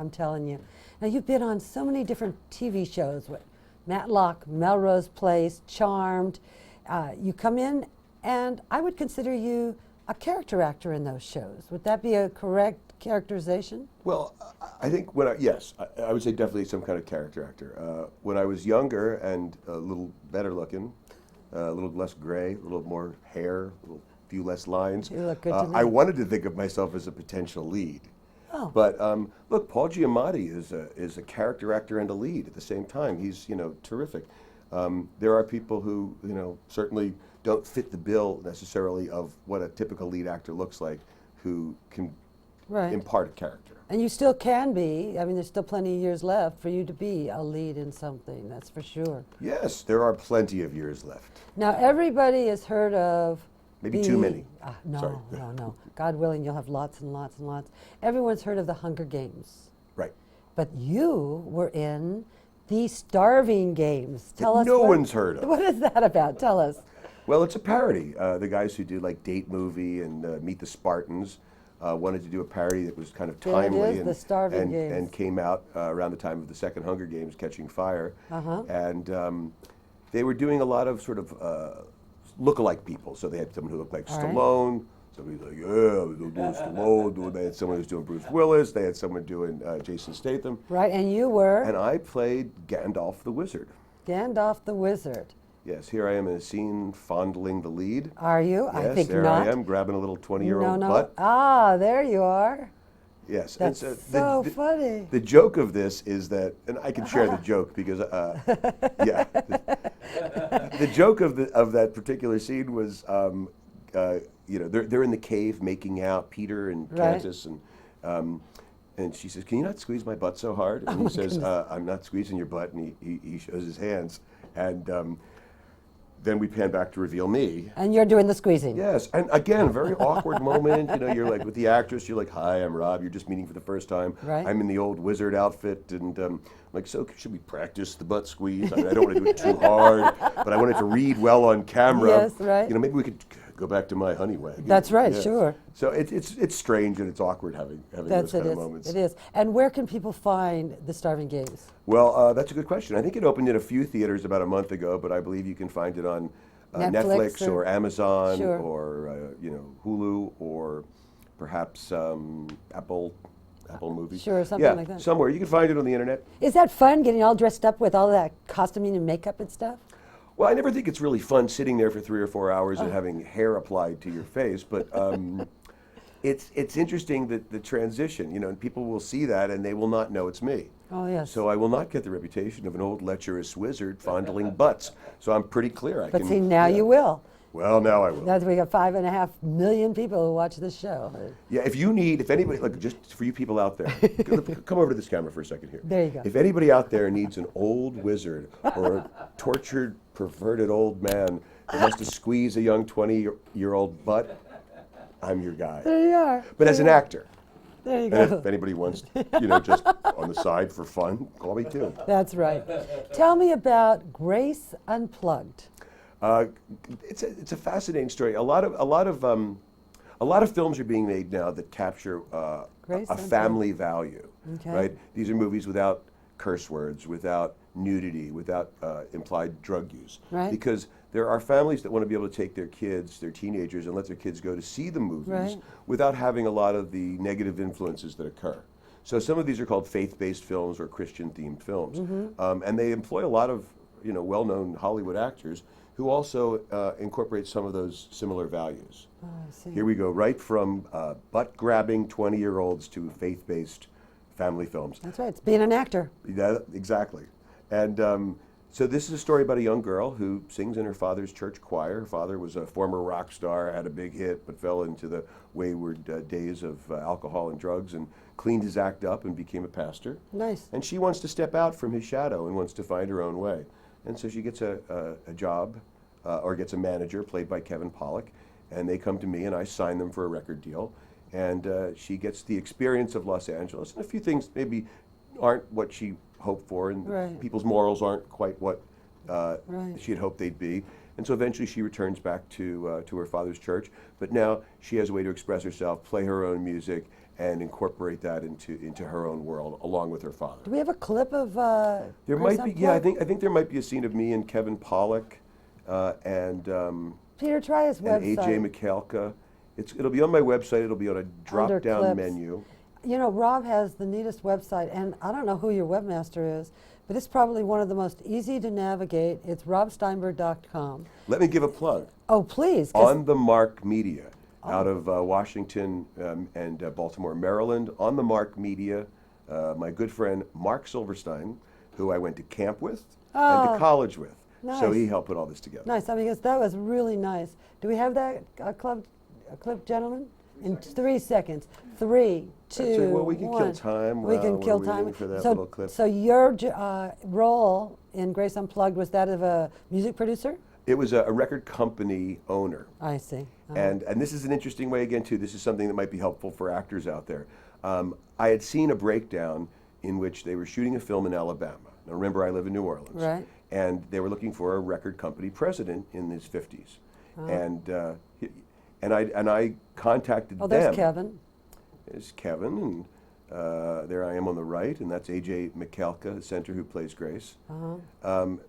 I'm telling you. Now, you've been on so many different TV shows with Matlock, Melrose Place, Charmed. You come in, and I would consider you a character actor in those shows. Would that be a correct characterization? Well, I think yes, I would say definitely some kind of character actor. When I was younger and a little better looking, a little less gray, a little more hair, a few less lines, You look good to me. I wanted to think of myself as a potential lead. Oh. But look, Paul Giamatti is a character actor and a lead at the same time. He's terrific. There are people who certainly don't fit the bill necessarily of what a typical lead actor looks like, who can impart a character. And you still can be. I mean, there's still plenty of years left for you to be a lead in something, that's for sure. Yes, there are plenty of years left. Now, everybody has heard of Maybe too many. No. God willing, you'll have lots and lots and lots. Everyone's heard of the Hunger Games. Right. But you were in the Starving Games. Tell us. No one's heard of. What is that about? Tell us. Well, it's a parody. The guys who do like Date Movie and Meet the Spartans wanted to do a parody that was kind of There it timely is, the Starving and, Games. and came out around the time of the second Hunger Games, Catching Fire. And they were doing a lot of sort of look-alike people. So they had someone who looked like Stallone, somebody like, doing Stallone, they had someone who was doing Bruce Willis, they had someone doing Jason Statham. Right, and you were? And I played Gandalf the Wizard. Gandalf the Wizard. Yes, here I am in a scene fondling the lead. Are you? Yes, I think there not. I am, grabbing a little 20-year-old No. butt. Ah, there you are. Yes. That's and so funny. The joke of this is that, and I can share the joke because, yeah. The joke of that particular scene was, they're in the cave making out, Peter and Candace, and she says, "Can you not squeeze my butt so hard?" And he says, "I'm not squeezing your butt," and he shows his hands, and then we pan back to reveal me. And you're doing the squeezing. Yes, and again, very awkward moment. You're like with the actress. You're like, "Hi, I'm Rob." You're just meeting for the first time. Right. I'm in the old wizard outfit, and I'm like, "So should we practice the butt squeeze?" I mean, I don't want to do it too hard, but I want it to read well on camera. Yes, right. Maybe we could go back to my honey wagon. That's right, Yeah. sure. So it's strange and it's awkward having those kind of moments. It is. And where can people find the Starving Games? Well, that's a good question. I think it opened in a few theaters about a month ago, but I believe you can find it on Netflix or Amazon or Hulu or perhaps Apple Movies. Sure, something like that. Somewhere. You can find it on the internet. Is that fun, getting all dressed up with all that costuming and makeup and stuff? Well, I never think it's really fun sitting there for 3 or 4 hours and having hair applied to your face, but it's interesting that the transition, and people will see that and they will not know it's me. Oh, yes. So I will not get the reputation of an old lecherous wizard fondling butts. So I'm pretty clear. But see, now you will. Well, now I will. That's, we got 5.5 million people who watch this show. Yeah, if anybody, look, just for you people out there, come over to this camera for a second here. There you go. If anybody out there needs an old wizard or a tortured, perverted old man that has to squeeze a young 20-year-old butt, I'm your guy. There you are. But as an actor. There you And go. if anybody wants, just on the side for fun, call me too. That's right. Tell me about Grace Unplugged. It's a fascinating story. A lot of films are being made now that capture a family value. Okay. Right? These are movies without curse words, without nudity, without implied drug use. Right. Because there are families that want to be able to take their kids, their teenagers, and let their kids go to see the movies Right. without having a lot of the negative influences that occur. So some of these are called faith-based films or Christian-themed films, and they employ a lot of well-known Hollywood actors who also incorporate some of those similar values. Oh, I see. Here we go, right from butt-grabbing 20-year-olds to faith-based family films. That's right. It's being an actor. Yeah, exactly. And so this is a story about a young girl who sings in her father's church choir. Her father was a former rock star, had a big hit, but fell into the wayward days of alcohol and drugs and cleaned his act up and became a pastor. Nice. And she wants to step out from his shadow and wants to find her own way. And so she gets a job or gets a manager played by Kevin Pollak, and they come to me and I sign them for a record deal. And she gets the experience of Los Angeles, and a few things maybe aren't what she hoped for, and Right. people's morals aren't quite what Right. she had hoped they'd be. And so eventually she returns back to her father's church, but now she has a way to express herself, play her own music, and incorporate that into her own world along with her father. Do we have a clip of There Grace might be, yeah, I Unplugged? think there might be a scene of me and Kevin Pollak and Peter, try his and website. AJ McKelka. It'll be on my website. It'll be on a drop-down clips. menu. You know, Rob has the neatest website, and I don't know who your webmaster is, but it's probably one of the most easy to navigate. It's robsteinberg.com. Let me give a plug. Oh, please. 'Cause On the Mark Media, out of Washington and Baltimore, Maryland. On the Mark Media, my good friend Mark Silverstein, who I went to camp with and Oh, to college with. So nice. he helped put all this together. Nice. I mean, because that was really nice. Do we have that clip, gentlemen? In 3 seconds. 3, 2, That's right. Well, we can kill 1. time We while can we're kill waiting time. for that so, little clip. So your role in Grace Unplugged was that of a music producer? It was a record company owner. I see. And this is an interesting way, again, too. This is something that might be helpful for actors out there. I had seen a breakdown in which they were shooting a film in Alabama. Now, remember, I live in New Orleans. Right. And they were looking for a record company president in his 50s. And I contacted them. Oh, there's Kevin. There's Kevin, and there I am on the right, and that's AJ McKelka, the center who plays Grace.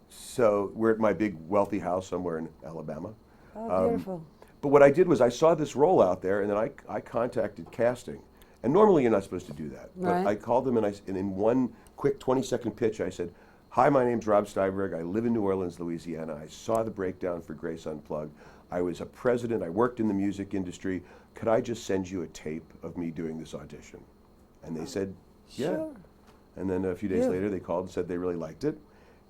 So we're at my big wealthy house somewhere in Alabama. Oh, beautiful. But what I did was I saw this role out there, and then I contacted casting. And normally you're not supposed to do that. Right. But I called them, and in one quick 20-second pitch, I said, "Hi, my name's Rob Steinberg. I live in New Orleans, Louisiana. I saw the breakdown for Grace Unplugged. I was a president. I worked in the music industry. Could I just send you a tape of me doing this audition?" And they said, "Yeah." Sure. And then a few days Yeah. later, they called and said they really liked it.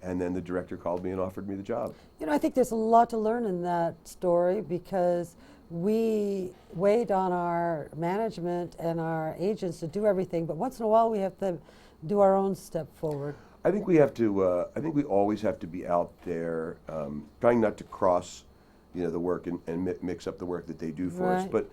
And then the director called me and offered me the job. You know, I think there's a lot to learn in that story because we wait on our management and our agents to do everything, but once in a while we have to do our own step forward. I think we have to. I think we always have to be out there, trying not to cross, the work and mix up the work that they do for us. Right. But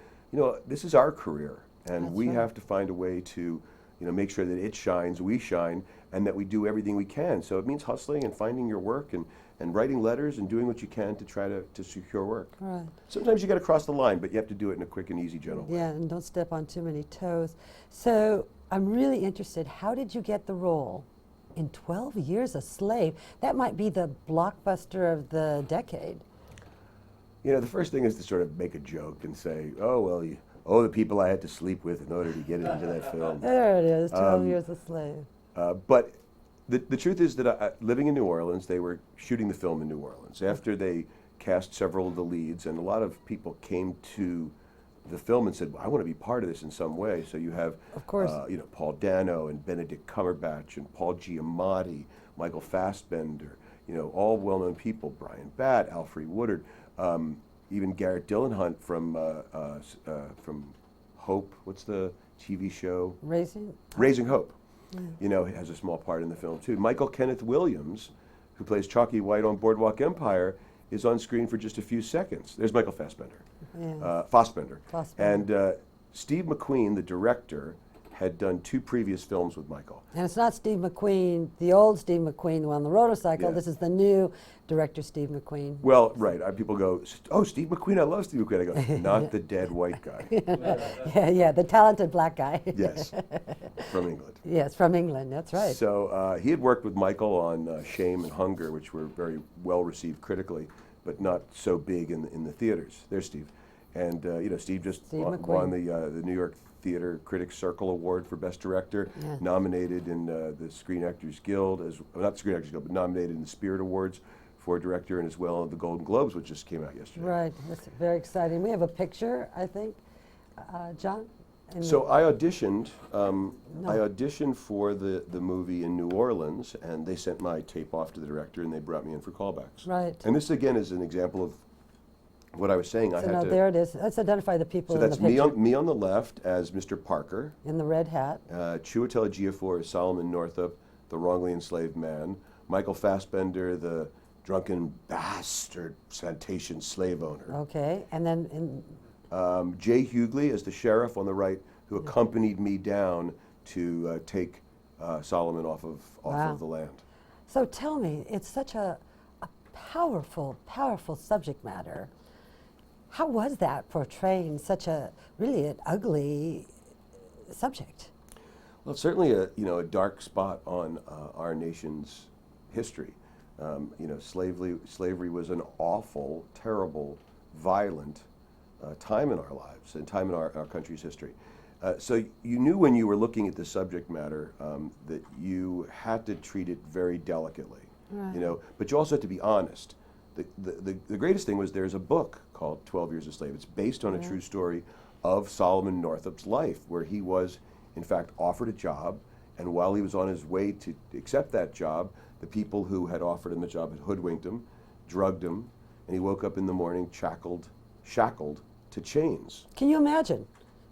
this is our career, and That's we right. have to find a way to, make sure that it shines, we shine, and that we do everything we can. So it means hustling and finding your work and writing letters and doing what you can to try to secure work. Right. Sometimes you got to cross the line, but you have to do it in a quick and easy, gentle way. Yeah, and don't step on too many toes. So I'm really interested. How did you get the role in 12 Years a Slave? That might be the blockbuster of the decade. The first thing is to sort of make a joke and say, "Oh, well, the people I had to sleep with in order to get into that film." There it is, 12 Years a Slave. But the truth is that living in New Orleans, they were shooting the film in New Orleans. After they cast several of the leads, and a lot of people came to the film and said, "Well, I want to be part of this in some way." So you have, Of course. Paul Dano and Benedict Cumberbatch and Paul Giamatti, Michael Fassbender, all well-known people, Brian Batt, Alfre Woodard, even Garrett Dillahunt from Hope. What's the TV show? Raising Hope. Has a small part in the film too. Michael Kenneth Williams, who plays Chalky White on Boardwalk Empire, is on screen for just a few seconds. There's Michael Fassbender. Fassbender. And Steve McQueen, the director, had done 2 previous films with Michael. And it's not Steve McQueen, the old Steve McQueen, the one on the motorcycle. Yeah. This is the new director, Steve McQueen. Well, right. People go, "Oh, Steve McQueen, I love Steve McQueen." I go, "Not the dead white guy." yeah, the talented black guy. Yes, from England. Yes, from England, that's right. So he had worked with Michael on Shame and Hunger, which were very well received critically, but not so big in the theaters. There's Steve. And Steve just won the New York Theater Critics Circle Award for Best Director, Yeah. nominated in the Screen Actors Guild, not the Screen Actors Guild, but nominated in the Spirit Awards for director, and as well the Golden Globes, which just came out yesterday. Right, that's very exciting. We have a picture, I think, John? So I auditioned. I auditioned for the movie in New Orleans, and they sent my tape off to the director, and they brought me in for callbacks. Right. And this again is an example of what I was saying. So now there it is. Let's identify the people So in that's the picture. me on the left as Mr. Parker. In the red hat. Chiwetel Ejiofor as Solomon Northup, the wrongly enslaved man. Michael Fassbender, the drunken bastard plantation slave owner. Okay, and then Jay Hughley as the sheriff on the right, who accompanied me down to take Solomon off of the land. So tell me, it's such a powerful, powerful subject matter. How was that portraying such a really an ugly subject? Well, it's certainly a dark spot on our nation's history. Slavery was an awful, terrible, violent time in our lives and time in our country's history. So you knew when you were looking at the subject matter that you had to treat it very delicately, Right. But you also had to be honest. The greatest thing was there's a book called 12 Years a Slave. It's based on a true story of Solomon Northup's life, where he was, in fact, offered a job, and while he was on his way to accept that job, the people who had offered him the job had hoodwinked him, drugged him, and he woke up in the morning shackled to chains. Can you imagine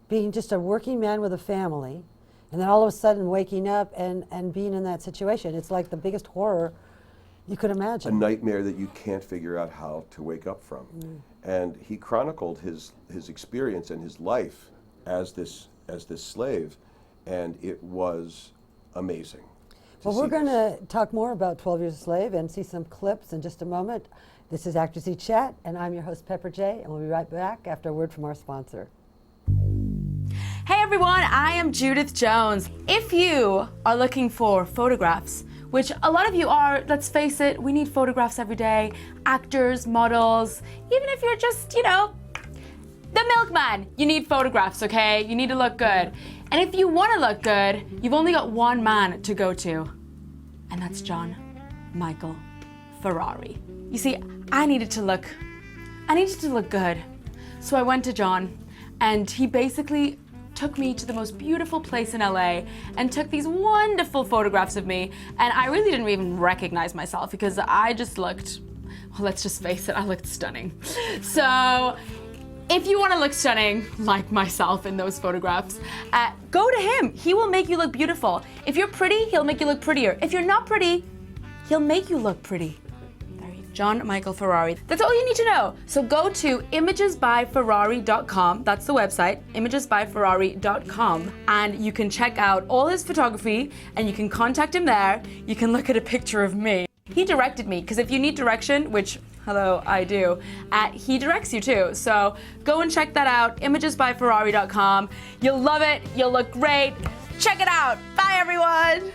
being just a working man with a family and then all of a sudden waking up and being in that situation? It's like the biggest horror you could imagine. A nightmare that you can't figure out how to wake up from. And he chronicled his experience and his life as this slave, and it was amazing. Well, we're going to talk more about 12 Years a Slave and see some clips in just a moment. This is ActorsE Chat, and I'm your host, Pepper J, and we'll be right back after a word from our sponsor. Hey everyone, I am Judith Jones. If you are looking for photographs, which a lot of you are, let's face it, we need photographs every day, actors, models, even if you're just, the milkman, you need photographs, okay? You need to look good. And if you want to look good, you've only got one man to go to, and that's John Michael Ferrari. You see, I needed to look good. So I went to John, and he basically took me to the most beautiful place in LA and took these wonderful photographs of me, and I really didn't even recognize myself because I just looked, well, let's just face it, I looked stunning. So if you want to look stunning like myself in those photographs, go to him. He will make you look beautiful. If you're pretty, he'll make you look prettier. If you're not pretty, he'll make you look pretty. John Michael Ferrari. That's all you need to know. So go to imagesbyferrari.com. That's the website, imagesbyferrari.com. And you can check out all his photography and you can contact him there. You can look at a picture of me. He directed me, because if you need direction, which, hello, I do, he directs you too. So go and check that out, imagesbyferrari.com. You'll love it. You'll look great. Check it out. Bye, everyone.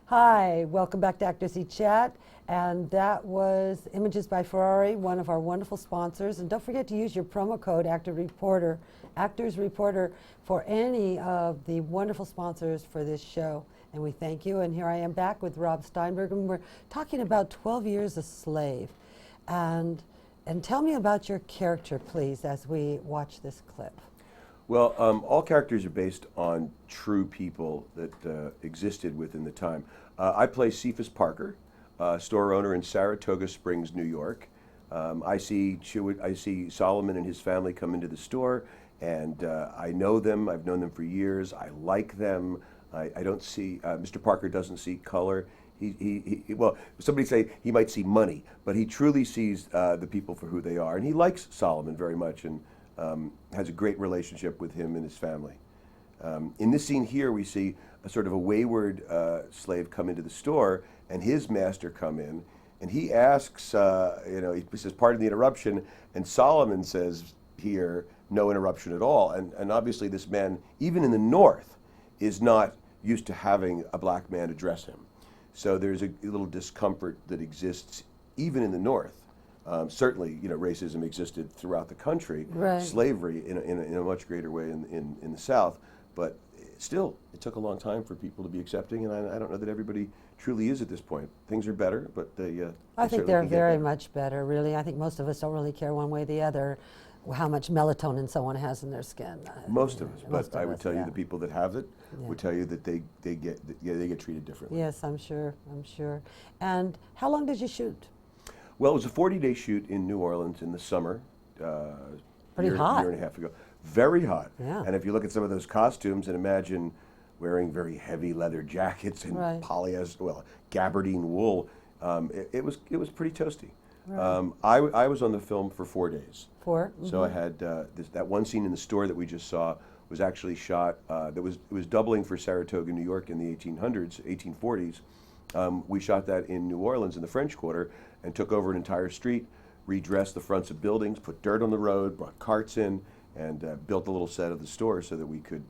Hi, welcome back to ActorsE Chat, and that was Images by Ferrari, one of our wonderful sponsors. And don't forget to use your promo code ActorsReporter for any of the wonderful sponsors for this show. And we thank you. And here I am back with Rob Steinberg, and we're talking about 12 Years a Slave. And tell me about your character, please, as we watch this clip. Well, all characters are based on true people that existed within the time. I play Cephas Parker, store owner in Saratoga Springs, New York. I see Solomon and his family come into the store, and I know them. I've known them for years. I like them. I don't see, Mr. Parker doesn't see color. Well, somebody say he might see money, but he truly sees the people for who they are. And he likes Solomon very much, and has a great relationship with him and his family. In this scene here, we see a sort of a wayward slave come into the store, and his master come in, and he asks, he says, "Pardon the interruption," and Solomon says here, "No interruption at all." And obviously this man, even in the North, is not used to having a black man address him. So there's a little discomfort that exists even in the North Certainly, racism existed throughout the country. Right. Slavery in a much greater way in the South, but still, it took a long time for people to be accepting, and I don't know that everybody truly is at this point. Things are better, but I think they're very much better, really. I think most of us don't really care one way or the other how much melatonin someone has in their skin. Most of us, but I would tell you the people that have it would tell you that they get treated differently. Yes, I'm sure. And how long did you shoot? Well, it was a 40-day shoot in New Orleans in the summer. Pretty hot. Year and a half ago. Very hot. Yeah. And if you look at some of those costumes and imagine wearing very heavy leather jackets and polyester, gabardine wool, it was pretty toasty. Right. I was on the film for 4 days. So I Mhm. had that one scene in the store that we just saw was actually shot. It was doubling for Saratoga, New York, in the 1840s. We shot that in New Orleans in the French Quarter and took over an entire street, redressed the fronts of buildings, put dirt on the road, brought carts in, and built a little set of the store so that we could,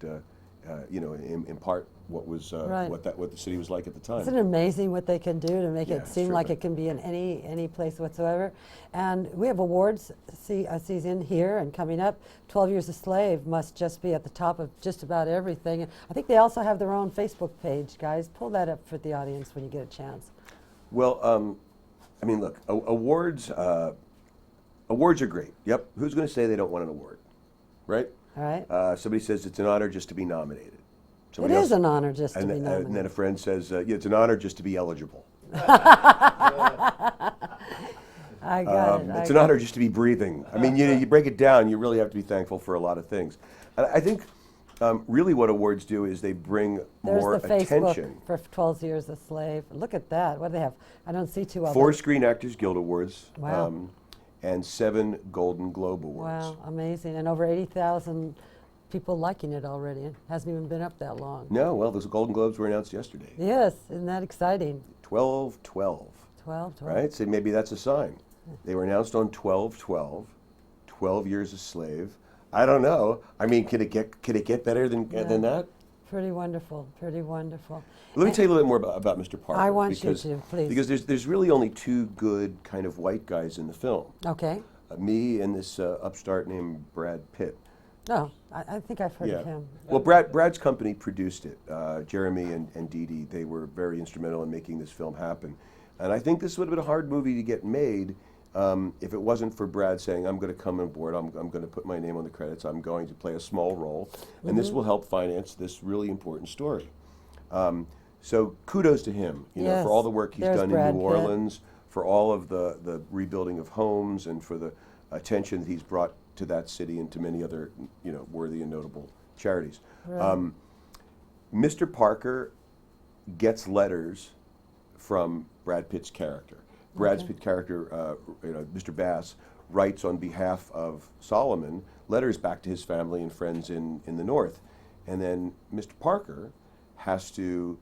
impart what was what the city was like at the time. Isn't it amazing what they can do to make Yeah, it seem like it can be in any place whatsoever? And we have awards season here and coming up. 12 Years a Slave must just be at the top of just about everything. I think they also have their own Facebook page, guys. Pull that up for the audience when you get a chance. Well, look, awards are great. Yep. Who's going to say they don't want an award, right? All right. Somebody says it's an honor just to be nominated. It is an honor just to be nominated. And then a friend says, it's an honor just to be eligible. I got it. It's an honor just to be breathing. I mean, you break it down, you really have to be thankful for a lot of things. And I think really what awards do is they bring more attention. There's the Facebook for 12 Years a Slave. Look at that. What do they have? I don't see too well. 4 Screen Actors Guild Awards. Wow. And 7 Golden Globe Awards. Wow, amazing. And over 80,000 people liking it already. It hasn't even been up that long. No, well, those Golden Globes were announced yesterday. Yes, isn't that exciting? 12/12. 12/12. Right? So maybe that's a sign. They were announced on 12/12, 12 Years a Slave. I don't know. I mean, could it get better than that? Pretty wonderful, pretty wonderful. Let me tell you a little bit more about Mr. Parker. I want you to, please. Because there's really only 2 good kind of white guys in the film. Okay. Me and this upstart named Brad Pitt. No, I think I've heard of him. Well, Brad's company produced it. Jeremy and Dee Dee, they were very instrumental in making this film happen. And I think this would have been a hard movie to get made if it wasn't for Brad saying, I'm going to come on board, I'm going to put my name on the credits, I'm going to play a small role, and this will help finance this really important story. So kudos to him, for all the work he's done in New Orleans, for all of the rebuilding of homes, and for the attention that he's brought to that city and to many other, worthy and notable charities. Right. Mr. Parker gets letters from Brad Pitt's character. Brad Pitt's character, Mr. Bass, writes on behalf of Solomon letters back to his family and friends in the North. And then Mr. Parker has to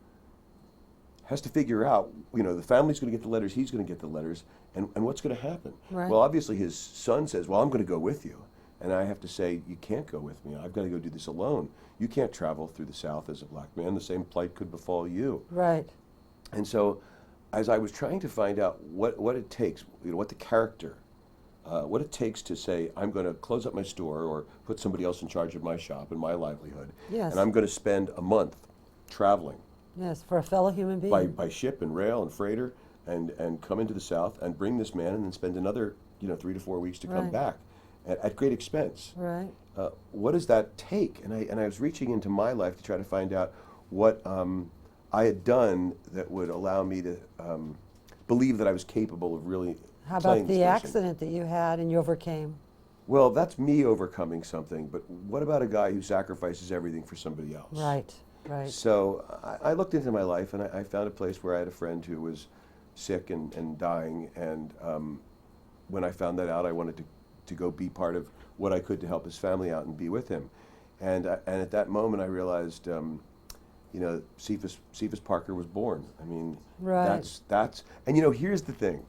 figure out, the family's going to get the letters, he's going to get the letters, and what's going to happen? Right. Well, obviously his son says, well, I'm going to go with you. And I have to say, you can't go with me. I've got to go do this alone. You can't travel through the South as a black man. The same plight could befall you. Right. And so, as I was trying to find out what it takes, what the character, what it takes to say, I'm going to close up my store or put somebody else in charge of my shop and my livelihood, Yes. and I'm going to spend a month traveling. Yes, for a fellow human being. By ship and rail and freighter, and come into the South and bring this man and then spend another 3 to 4 weeks to come Right. back at great expense. Right. What does that take? And I was reaching into my life to try to find out what I had done that would allow me to believe that I was capable of really How playing about this the person. accident that you had and you overcame? Well, that's me overcoming something, but what about a guy who sacrifices everything for somebody else? Right, right. So I looked into my life, and I found a place where I had a friend who was sick and dying, and when I found that out, I wanted to go be part of what I could to help his family out and be with him. And at that moment, I realized, Cephas Parker was born. I mean, Right. that's and here's the thing.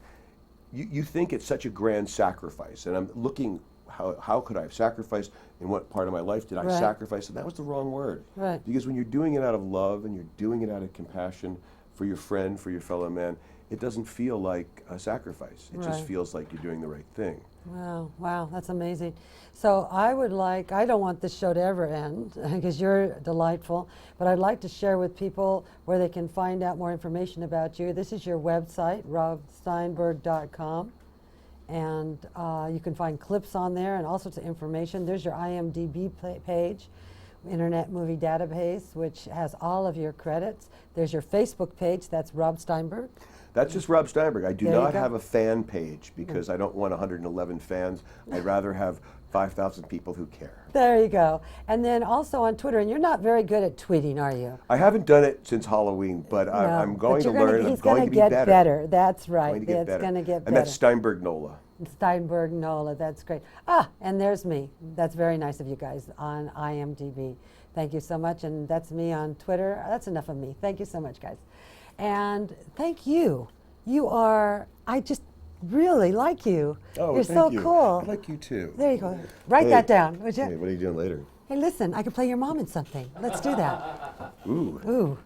You think it's such a grand sacrifice, and I'm looking, how could I have sacrificed? In what part of my life did I Right. sacrifice? And that was the wrong word. Right. Because when you're doing it out of love and you're doing it out of compassion for your friend, for your fellow man, it doesn't feel like a sacrifice. It just Right. feels like you're doing the right thing. Wow, wow, that's amazing. So I don't want this show to ever end because you're delightful, but I'd like to share with people where they can find out more information about you. This is your website, robsteinberg.com, and you can find clips on there and all sorts of information. There's your IMDb page, Internet Movie Database, which has all of your credits. There's your Facebook page, that's Rob Steinberg. That's just Rob Steinberg. I do There you not go. have a fan page because I don't want 111 fans. I'd rather have 5,000 people who care. There you go. And then also on Twitter, and you're not very good at tweeting, are you? I haven't done it since Halloween, but No, I'm but going to you're gonna- learn. I'm he's going gonna to be get better. better. That's right. Going to get It's better. gonna get And better. that's Steinberg Nola. Steinberg Nola, that's great. Ah, and there's me. That's very nice of you guys on IMDb. Thank you so much. And that's me on Twitter. That's enough of me. Thank you so much, guys. And thank you. I just really like you. Oh, You're thank so you. cool. I like you too. There you go. Write Hey. that down, would you? Hey, what are you doing later? Hey, listen, I could play your mom in something. Let's do that. Ooh. Ooh.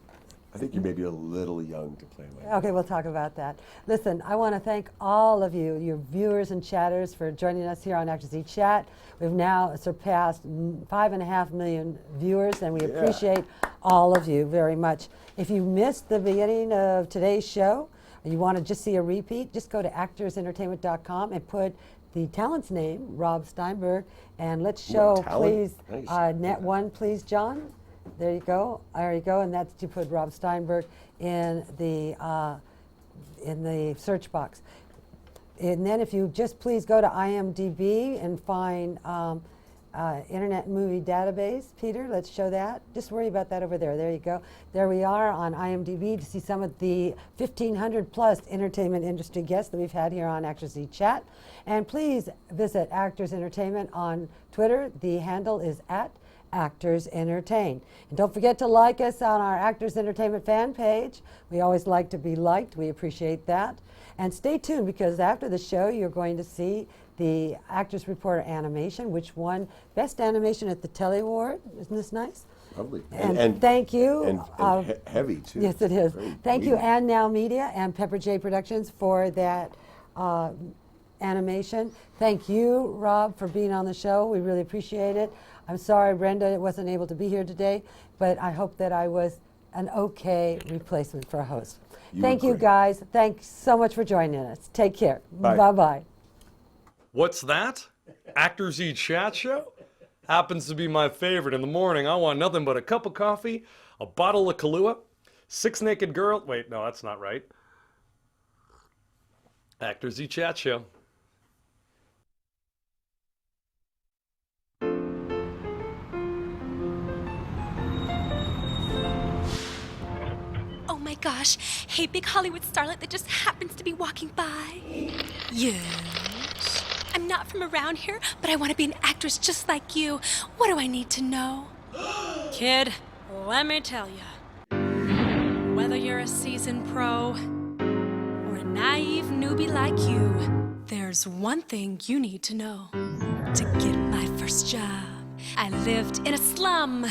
I think you're maybe a little young to play like. Okay, we'll talk about that. Listen, I want to thank all of you, your viewers and chatters, for joining us here on ActorsE Chat. We've now surpassed 5.5 million viewers, and we Yeah. appreciate all of you very much. If you missed the beginning of today's show, or you want to just see a repeat, just go to ActorsEntertainment.com and put the talent's name, Rob Steinberg, and let's show, talent? please, Nice. net one, please, John. There you go. There you go. And that's you put Rob Steinberg in the search box. And then if you just please go to IMDb and find Internet Movie Database. Peter, let's show that. Just worry about that over there. There you go. There we are on IMDb to see some of the 1,500 plus entertainment industry guests that we've had here on ActorsE Chat. And please visit Actors Entertainment on Twitter. The handle is @ActorsEntertain. And don't forget to like us on our Actors Entertainment fan page. We always like to be liked. We appreciate that. And stay tuned because after the show, you're going to see the Actors Reporter animation, which won Best Animation at the Telly Award. Isn't this nice? Lovely. And thank you. And heavy, too. Yes, it is. Very Thank you, weighty. And Now Media and Pepper J Productions for that animation. Thank you, Rob, for being on the show. We really appreciate it. I'm sorry Brenda wasn't able to be here today, but I hope that I was an okay replacement for a host. Thank you, guys. Thanks so much for joining us. Take care. Bye. Bye-bye. What's that? ActorsE Chat Show? Happens to be my favorite. In the morning, I want nothing but a cup of coffee, a bottle of Kahlua, 6 naked girls. Wait, no, that's not right. ActorsE Chat Show. Oh my gosh. Hey, big Hollywood starlet that just happens to be walking by. Yes. I'm not from around here, but I want to be an actress just like you. What do I need to know? Kid, let me tell you. Whether you're a seasoned pro or a naive newbie like you, there's one thing you need to know to get my first job. I lived in a slum,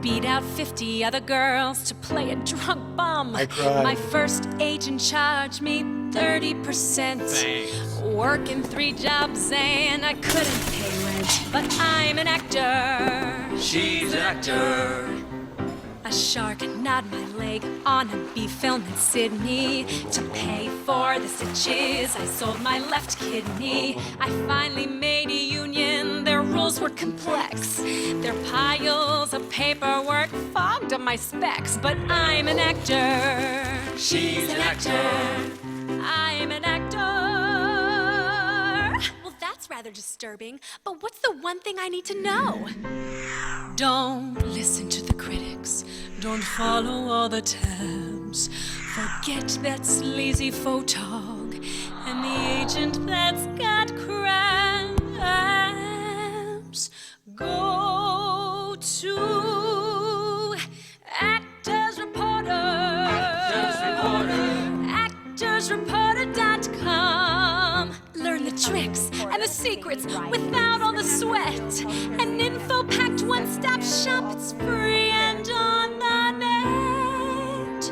beat out 50 other girls to play a drunk bum. I cried. My first agent charged me 30%. Thanks. Working 3 jobs and I couldn't pay rent. But I'm an actor. She's an actor. A shark gnawed my leg on a B film in Sydney. To pay for the stitches, I sold my left kidney. I finally made a union, their rules were complex. Their piles of paperwork fogged up my specs. But I'm an actor. She's an actor. I'm an actor. Well, that's rather disturbing, but what's the one thing I need to know? Don't listen to the critics. Don't follow all the tabs. Forget that sleazy photog and the agent that's got crabs. Go to Actors Reporter. ActorsReporter.com. Learn the tricks and the secrets without all the sweat. An info-packed one-stop shop. It's free and on the net.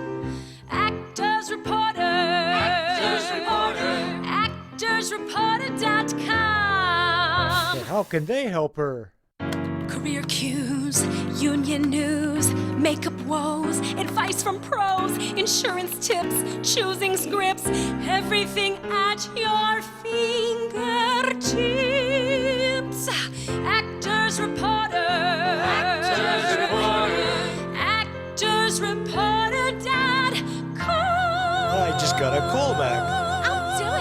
Actors Reporter. ActorsReporter.com. But how can they help her? Career cues, union news, makeup woes, advice from pros, insurance tips, choosing scripts, everything at your fingertips. Actors Reporter. Actors Reporter. ActorsReporter.com. I just got a callback. I'll do it.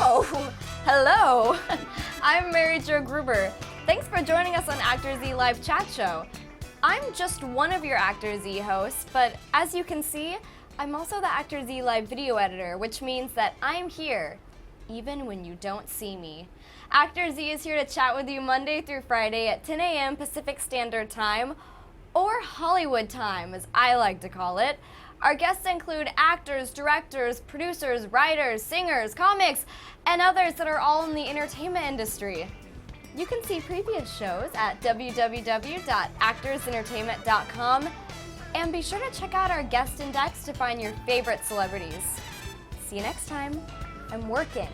Oh, hello. I'm Mary Jo Gruber. Thanks for joining us on ActorsE Live Chat Show. I'm just one of your ActorsE hosts, but as you can see, I'm also the ActorsE Live video editor, which means that I'm here, even when you don't see me. ActorsE is here to chat with you Monday through Friday at 10 a.m. Pacific Standard Time, or Hollywood time, as I like to call it. Our guests include actors, directors, producers, writers, singers, comics, and others that are all in the entertainment industry. You can see previous shows at www.actorsentertainment.com, and be sure to check out our guest index to find your favorite celebrities. See you next time. I'm working.